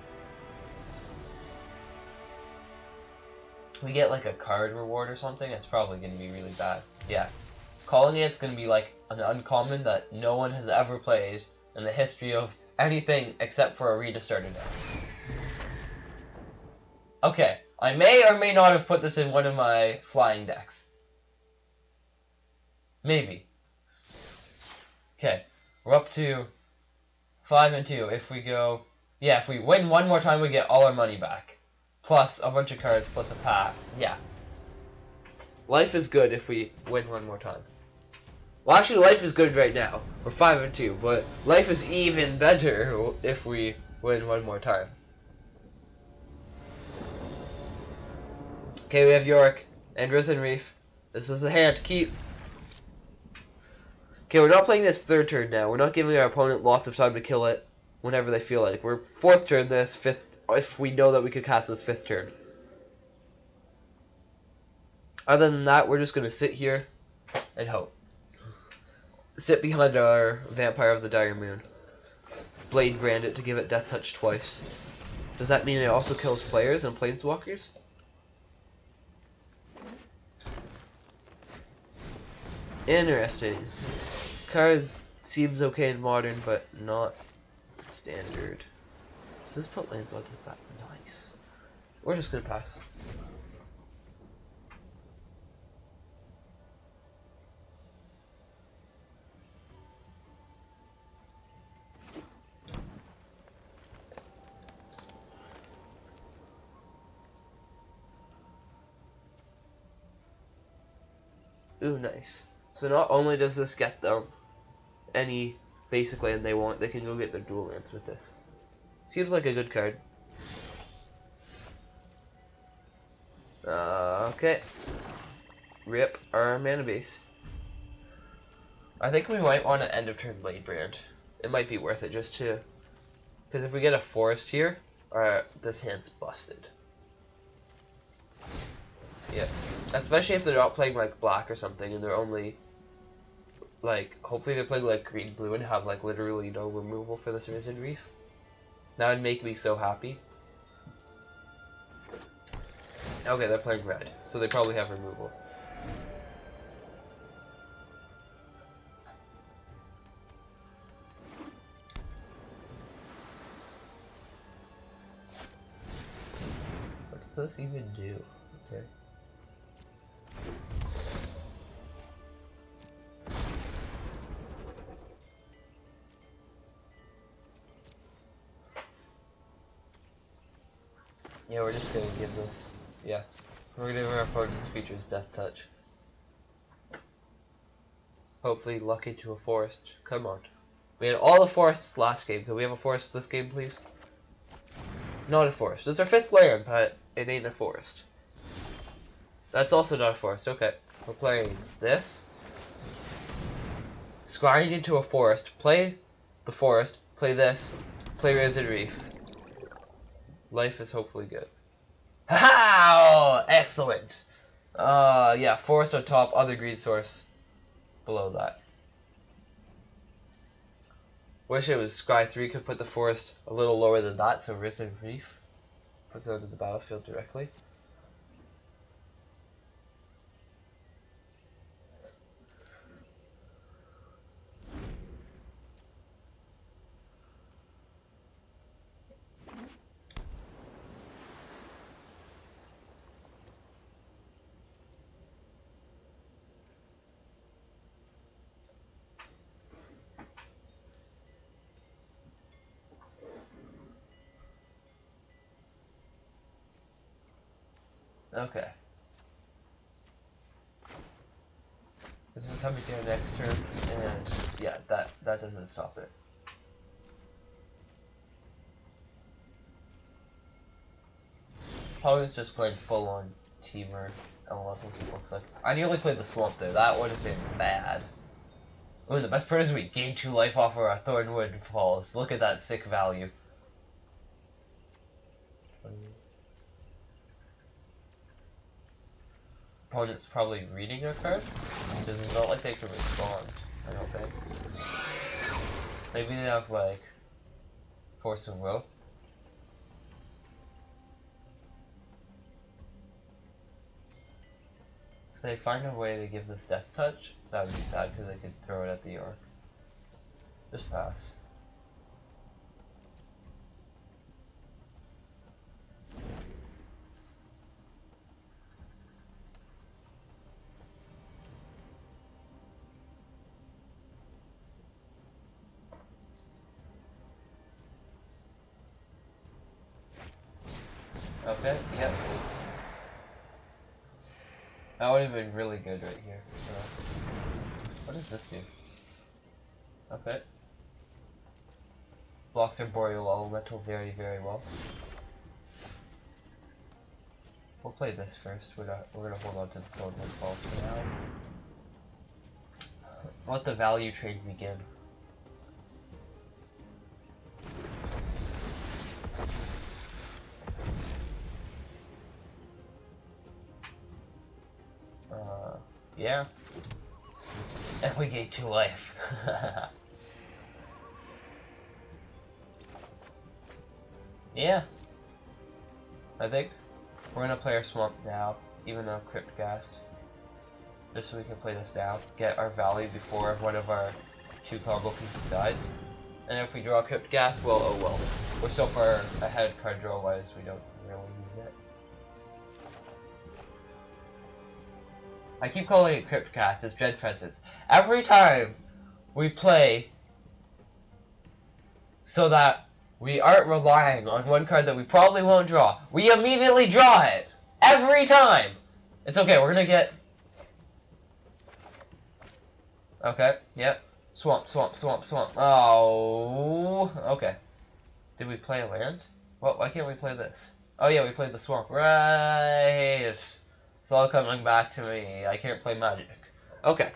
We get like a card reward or something, it's probably gonna be really bad. Yeah. Colony, it's gonna be like an uncommon that no one has ever played in the history of anything except for Arena Starter decks. Okay, I may or may not have put this in one of my flying decks. Maybe. Okay, we're up to 5-2. If we go... Yeah, if we win one more time, we get all our money back. Plus a bunch of cards, plus a pack. Yeah. Life is good if we win one more time. Well, actually, life is good right now. We're 5-2, but life is even better if we win one more time. Okay, we have Yarok and Risen Reef. This is the hand to keep. Okay, we're not playing this 3rd turn now. We're not giving our opponent lots of time to kill it whenever they feel like. We're 4th turn this, 5th, if we know that we could cast this 5th turn. Other than that, we're just going to sit here and hope. Sit behind our Vampire of the Dire Moon. Blade Brand it to give it Death Touch twice. Does that mean it also kills players and Planeswalkers? Interesting. Card seems okay in Modern, but not Standard. Does this put lands onto the back? Nice. We're just gonna pass. Ooh, nice. So not only does this get them any basic land they want, they can go get their dual lands with this. Seems like a good card. Okay. Rip our mana base. I think we might want to end of turn Blade Brand. It might be worth it just to... Because if we get a forest here, this hand's busted. Yeah. Especially if they're not playing like black or something and they're only... Like, hopefully they're playing like green-blue and have like literally no removal for this Risen Reef. That would make me so happy. Okay, they're playing red, so they probably have removal. What does this even do? Okay. Yeah, we're just gonna give this. Yeah. We're gonna give our opponent's features Death Touch. Hopefully luck into a forest. Come on. We had all the forests last game. Can we have a forest this game, please? Not a forest. It's our 5th land, but it ain't a forest. That's also not a forest. Okay. We're playing this. Scrying into a forest. Play the forest. Play this. Play Risen Reef. Life is hopefully good. Ha-ha! Excellent! Yeah, forest on top, other green source below that. Wish it was Scry 3 could put the forest a little lower than that, so Risen Reef puts it onto the battlefield directly. Okay. This is coming down next turn, and yeah, that doesn't stop it. Probably just playing full on Teamer elementals, it looks like. I nearly played the swamp there, that would have been bad. Ooh, the best part is we gain 2 life off of our Thornwood Falls. Look at that sick value. Opponent's probably reading our card, because it's not like they can respond, I don't think. Maybe they have, like, Force of Will. If they find a way to give this Death Touch, that would be sad, because they could throw it at the Yarok. Just pass. Okay, yep. That would have been really good right here for us. What does this do? Okay. Blocks our Boreal Elemental very, very well. We'll play this first. We're gonna hold on to the Thornwood Falls for now. Let the value trade begin. Yeah. And we gain 2 life. Yeah. I think we're gonna play our swamp now, even though Crypt Ghast. Just so we can play this now. Get our value before one of our 2 combo pieces dies. And if we draw Crypt Ghast, well, oh well. We're so far ahead card draw wise, we don't really need it. I keep calling it Crypt Ghast, it's Dread Presence. Every time we play so that we aren't relying on one card that we probably won't draw, we immediately draw it! Every time! It's okay, we're gonna get... Okay, yep. Swamp, swamp, swamp, swamp. Oh, okay. Did we play a land? Well, why can't we play this? Oh yeah, we played the swamp. Right! It's all coming back to me. I can't play magic. Okay.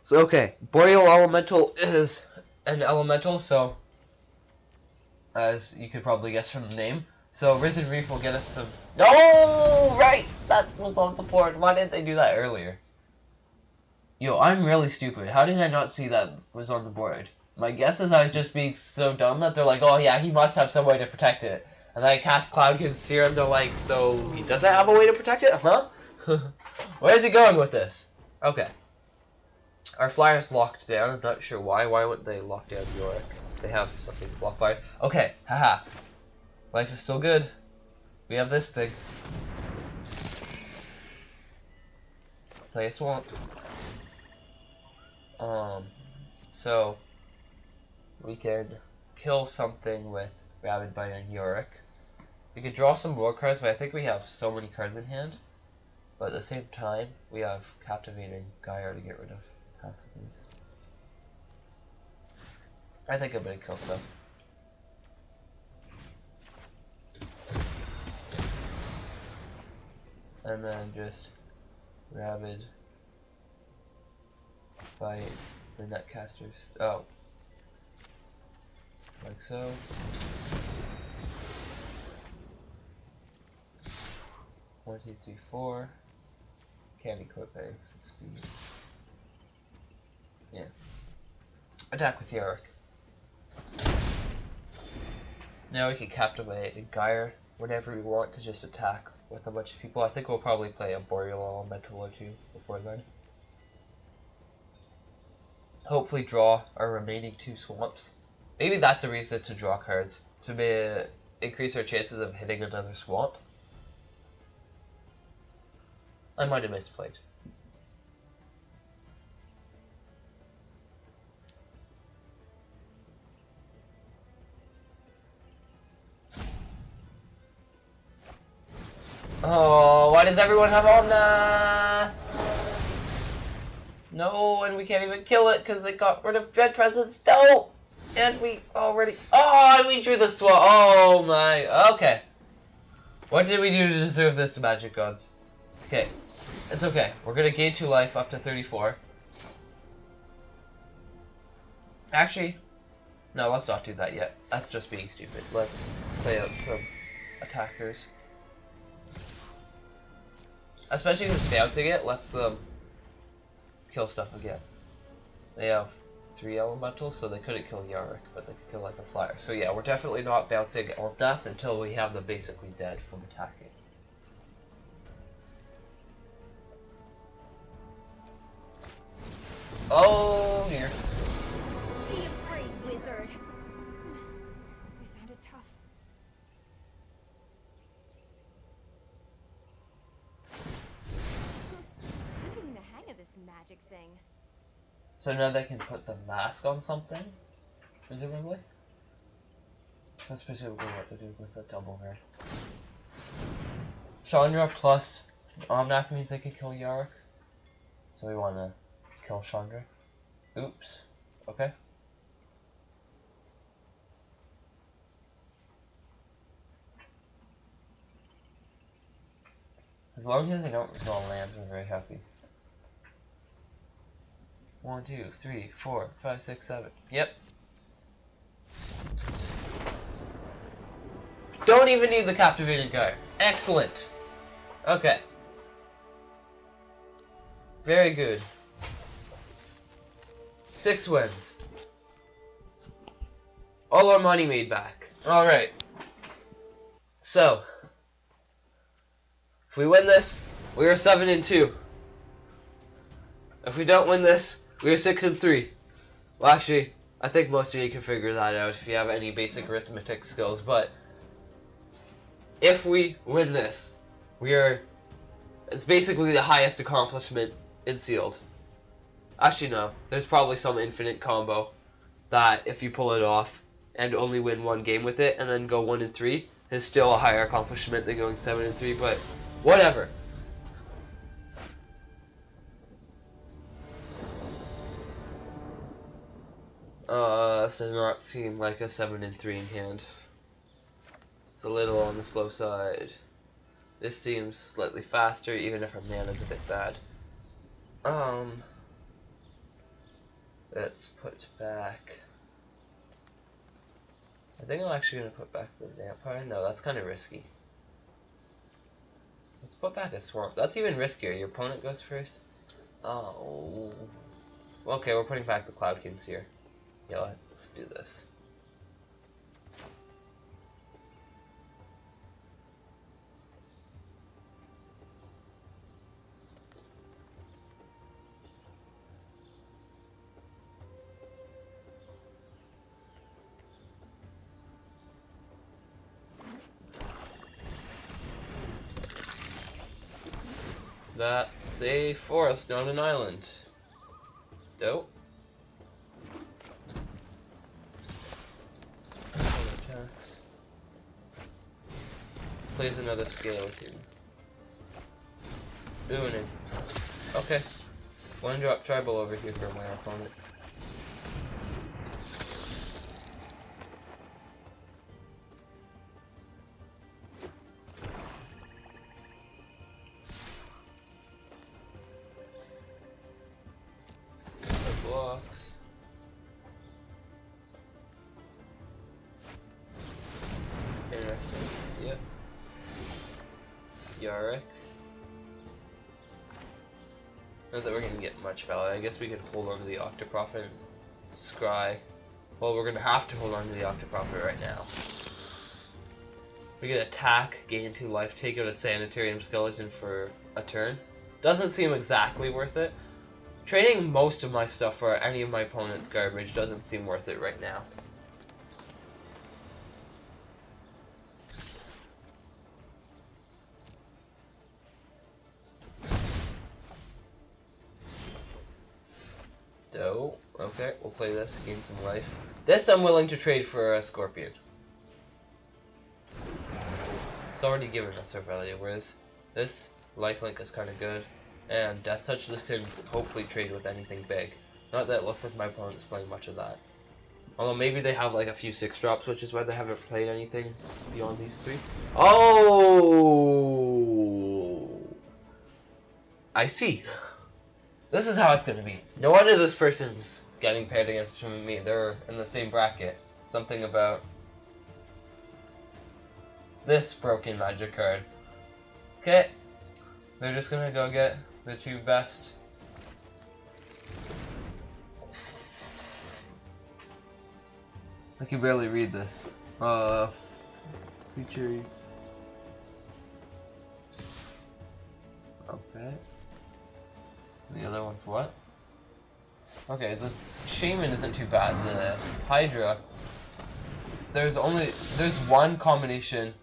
So, okay. Boreal Elemental is an elemental, so... as you could probably guess from the name. So, Risen Reef will get us some... No! Right! That was on the board. Why didn't they do that earlier? Yo, I'm really stupid. How did I not see that was on the board? My guess is I was just being so dumb that they're like, oh yeah, he must have some way to protect it. And then I cast Cloudkin Serum, they're like, so he doesn't have a way to protect it? Huh? Where's he going with this? Okay. Our flyer's locked down. I'm not sure why. Why wouldn't they lock down Yarok? They have something to block flyers. Okay, haha. Life is still good. We have this thing. Play a swamp. So we can kill something with Rabid Bite and Yarok. We could draw some more cards, but I think we have so many cards in hand. But at the same time, we have Captivating Gyre to get rid of half of these. I think I'm gonna kill stuff. And then just Rabid Bite the Netcasters. Oh. Like so. One, two, three, four. Can't equip base. Speed. Yeah. Attack with Yarok. Now we can Captivate and Gyre whenever we want to just attack with a bunch of people. I think we'll probably play a Boreal Elemental or 2 before then. Hopefully draw our remaining 2 swamps. Maybe that's a reason to draw cards, to increase our chances of hitting another swamp. I might have misplayed. Oh, why does everyone have all math? No, and we can't even kill it because it got rid of Dread Presence. No! And we already... Oh, and we drew the swell. Oh my... Okay. What did we do to deserve this, Magic Gods? Okay. It's okay. We're gonna gain 2 life up to 34. Actually, no, let's not do that yet. That's just being stupid. Let's play out some attackers. Especially because bouncing it lets them kill stuff again. They have 3 elementals, so they couldn't kill Yarok, but they could kill like a flyer. So yeah, we're definitely not bouncing or death until we have them basically dead from attacking. Oh dear. Be afraid, wizard. They sounded tough. I'm getting the hang of this magic thing. So now they can put the mask on something, presumably? That's presumably what they're doing with the double hair. Chandra plus Omnath means they could kill Yarok. So we want to kill Chandra. Oops. Okay. As long as they don't draw lands, we're very happy. 1, 2, 3, 4, 5, 6, 7. Yep. Don't even need the captivated guy. Excellent. Okay. Very good. 6 wins. All our money made back. Alright. So, if we win this, we are 7-2. If we don't win this, we are 6-3. Well, actually, I think most of you can figure that out if you have any basic arithmetic skills, but if we win this, it's basically the highest accomplishment in Sealed. Actually, no. There's probably some infinite combo that if you pull it off and only win 1 game with it and then go 1-3 is still a higher accomplishment than going 7-3, but whatever. This does not seem like a 7-3 in hand. It's a little on the slow side. This seems slightly faster, even if our mana's a bit bad. Let's put back... I think I'm actually going to put back the vampire. No, that's kind of risky. Let's put back a swamp. That's even riskier. Your opponent goes first. Oh. Okay, we're putting back the Cloudkins here. Yeah, let's do this. That's a forest, not an island. Dope. Attacks. Plays another scale team. Doing it. Okay. 1 drop tribal over here for my opponent. Blocks. Interesting. Yep. Yarok. Not that we're gonna get much value. I guess we could hold on to the Octoprophet and scry. Well, we're gonna have to hold on to the Octoprophet right now. We could attack, gain 2 life, take out a Sanitarium Skeleton for a turn. Doesn't seem exactly worth it. Trading most of my stuff for any of my opponent's garbage doesn't seem worth it right now. So, okay, we'll play this, gain some life. This I'm willing to trade for a Scorpion. It's already given us our value, whereas This lifelink is kind of good. And Death Touch, this could hopefully trade with anything big. Not that it looks like my opponent's playing much of that. Although maybe they have like a few 6-drops, which is why they haven't played anything beyond these 3. Oh! I see. This is how it's gonna be. No wonder this person's getting paired against me. They're in the same bracket. Something about this broken magic card. Okay. They're just gonna go get the 2 best. I can barely read this. Feature. Okay. The other one's what? Okay, the Shaman isn't too bad. The Hydra. There's one combination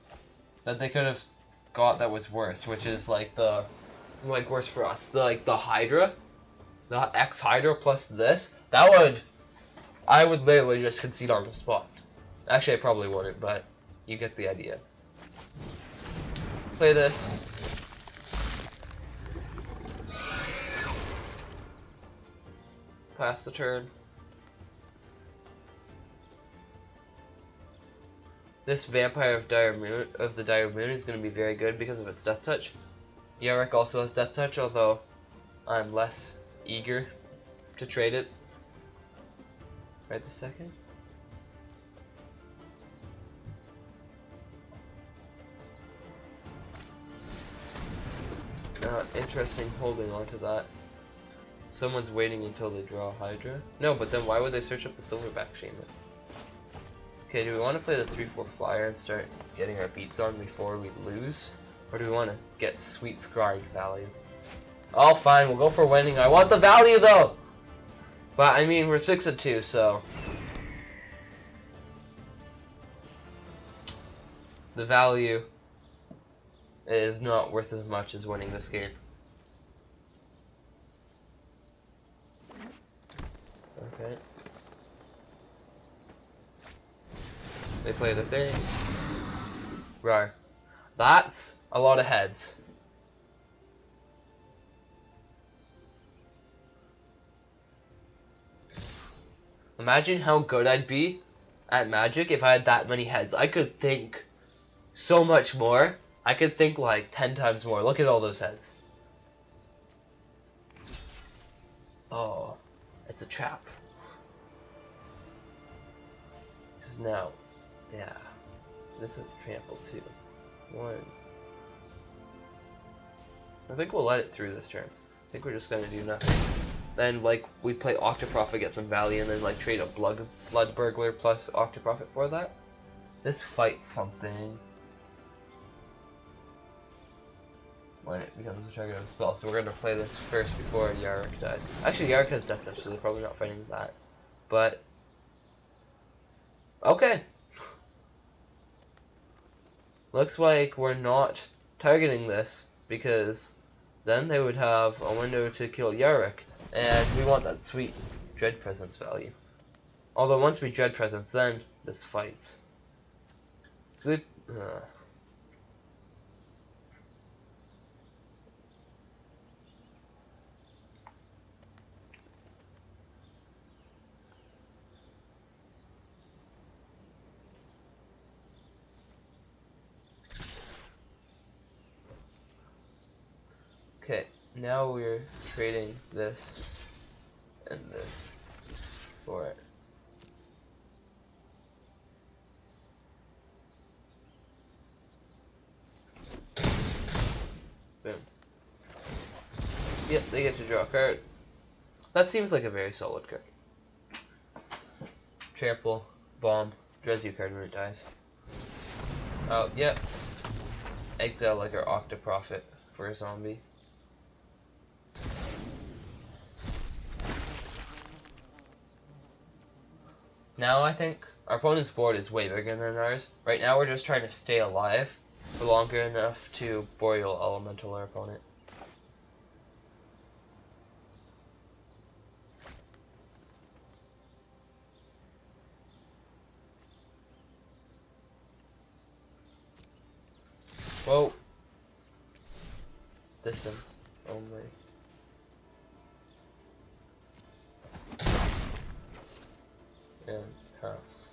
that they could have got that was worse, which is like worse for us. The Hydra, the X Hydra plus this. I would literally just concede on the spot. Actually, I probably wouldn't, but you get the idea. Play this. Pass the turn. This Vampire of the Dire Moon is going to be very good because of its Death Touch. Yarok also has Death Touch, although I'm less eager to trade it right this second. Interesting holding on to that. Someone's waiting until they draw a Hydra. No, but then why would they search up the Silverback Shaman? Okay, do we want to play the 3/4 flyer and start getting our beats on before we lose? Or do we want to get sweet scrying value? Oh, fine, we'll go for winning. I want the value, though! But, I mean, we're 6-2, so... the value is not worth as much as winning this game. Okay. They play the thing. Right. That's a lot of heads. Imagine how good I'd be at Magic if I had that many heads. I could think so much more. I could think like 10 times more. Look at all those heads. Oh, it's a trap. Because now, yeah, this is trample too. 1. I think we'll let it through this turn. I think we're just gonna do nothing. Then like we play Octoprofit, get some value, and then like trade a blood burglar plus Octoprofit for that. This fights something. When it becomes a target of a spell, so we're gonna play this first before Yarok dies. Actually, Yarok has Death Touch, so they're probably not fighting that. But okay. Looks like we're not targeting this because then they would have a window to kill Yarok, and we want that sweet Dread Presence value. Although once we Dread Presence, then this fights. So they, okay, now we're trading this and this for it. Boom. Yep, they get to draw a card. That seems like a very solid card. Trample, bomb, draws you a card when it dies. Oh, yep. Exile like our Octoprofit for a zombie. Now I think our opponent's board is way bigger than ours. Right now we're just trying to stay alive for longer enough to Boreal Elemental our opponent. Whoa. This only. And pass.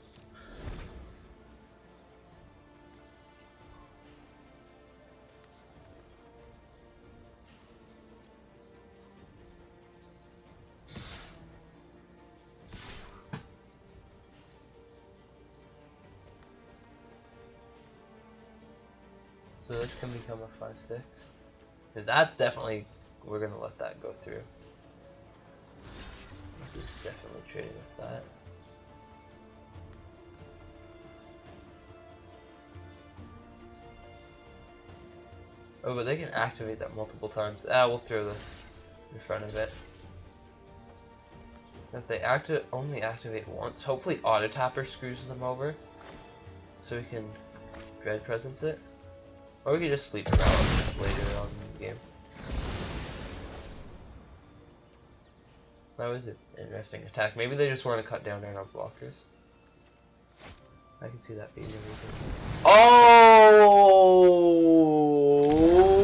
So this can become a 5/6. And that's definitely, we're gonna let that go through. This is definitely trading with that. Oh, but they can activate that multiple times. We'll throw this in front of it. If they only activate once, hopefully Auto Tapper screws them over, so we can Dread Presence it. Or we can just Sleep Paralysis later on in the game. That was an interesting attack. Maybe they just want to cut down our blockers. I can see that being the reason. Oh,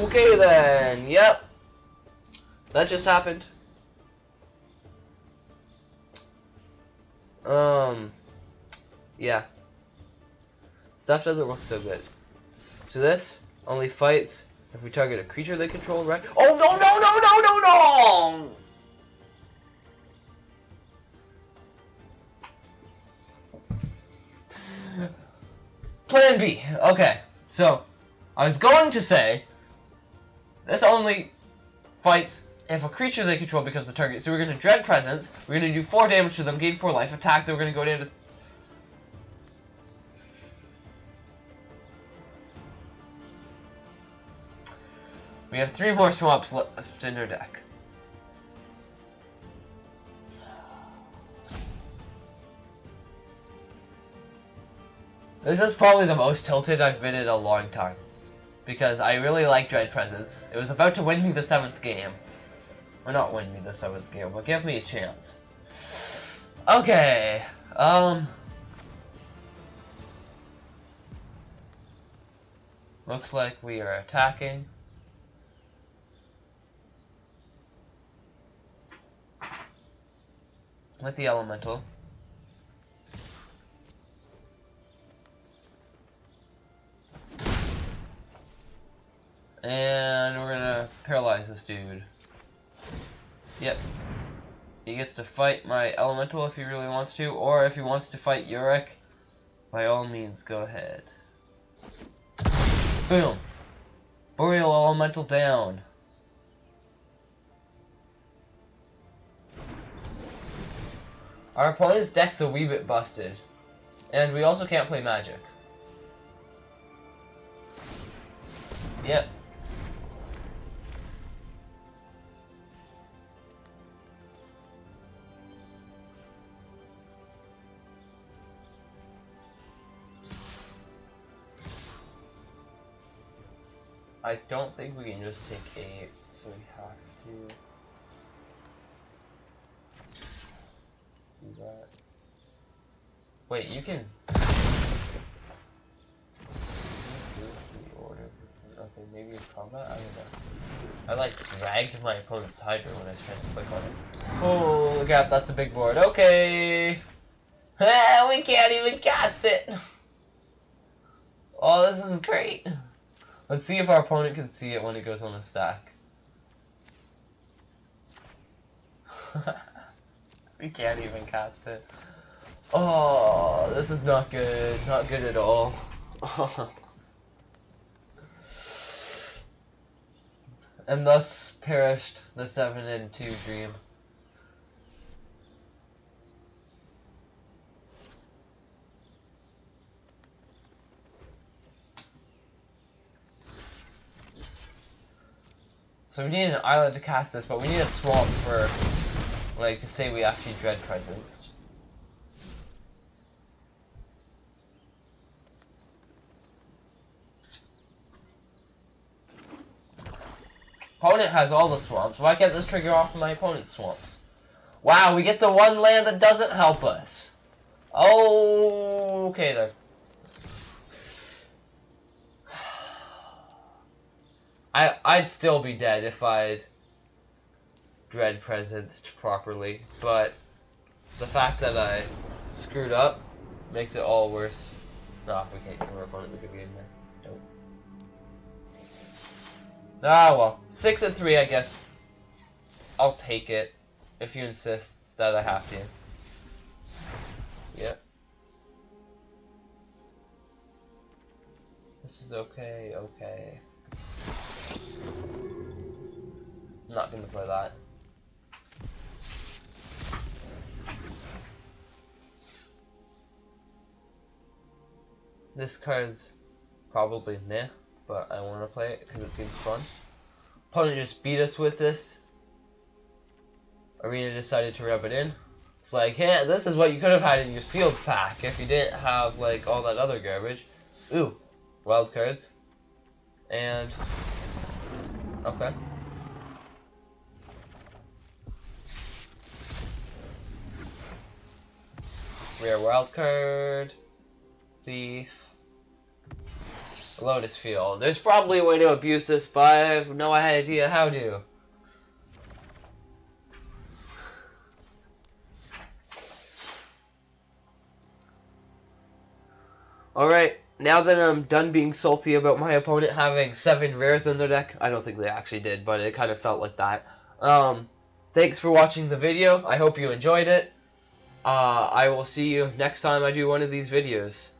okay then. Yep. That just happened. Yeah. Stuff doesn't look so good. So this only fights if we target a creature they control, right? Oh, no, no, no, no, no, no! Plan B. Okay, so I was going to say this only fights if a creature they control becomes the target. So we're going to Dread Presence. We're going to do 4 damage to them, gain 4 life, attack. Then we're going to go down to... We have 3 more swamps left in our deck. This is probably the most tilted I've been in a long time. Because I really like Dread Presence. It was about to win me the 7th game. Or not win me the 7th game, but give me a chance. Okay. Looks like we are attacking. With the elemental. And we're gonna paralyze this dude. Yep. He gets to fight my elemental if he really wants to, or if he wants to fight Yarok, by all means, go ahead. Boom. Boreal elemental down. Our opponent's deck's a wee bit busted. And we also can't play magic. Yep. I don't think we can just take 8, so we have to do that. Wait, you can do the order. Okay, maybe in combat? I don't know. I like dragged my opponent's Hydra when I was trying to click on it. Oh, look out, that's a big board. Okay! We can't even cast it! Oh, this is great! Let's see if our opponent can see it when it goes on the stack. We can't even cast it. Oh, this is not good. Not good at all. And thus perished the 7 and 2 dream. So we need an island to cast this, but we need a swamp for, like, to say we actually Dread Presence. Opponent has all the swamps. Why can't this trigger off my opponent's swamps? Wow, we get the one land that doesn't help us. Oh, okay then. I'd still be dead if I'd dread presenced properly, but the fact that I screwed up makes it all worse. No, we can't work on it in the video game there. Don't. Ah well. 6 and 3, I guess. I'll take it if you insist that I have to. Yep. This is okay, okay. I'm not gonna play that. This card's probably meh, but I want to play it because it seems fun. Opponent just beat us with this. Arena decided to rub it in. It's like, hey, this is what you could have had in your sealed pack if you didn't have like all that other garbage. Ooh, wild cards. And okay. Rare wild card. Thief. Lotus Field. There's probably a way to abuse this, but I have no idea how to. Alright, now that I'm done being salty about my opponent having 7 rares in their deck, I don't think they actually did, but it kind of felt like that. Thanks for watching the video. I hope you enjoyed it. I will see you next time I do one of these videos.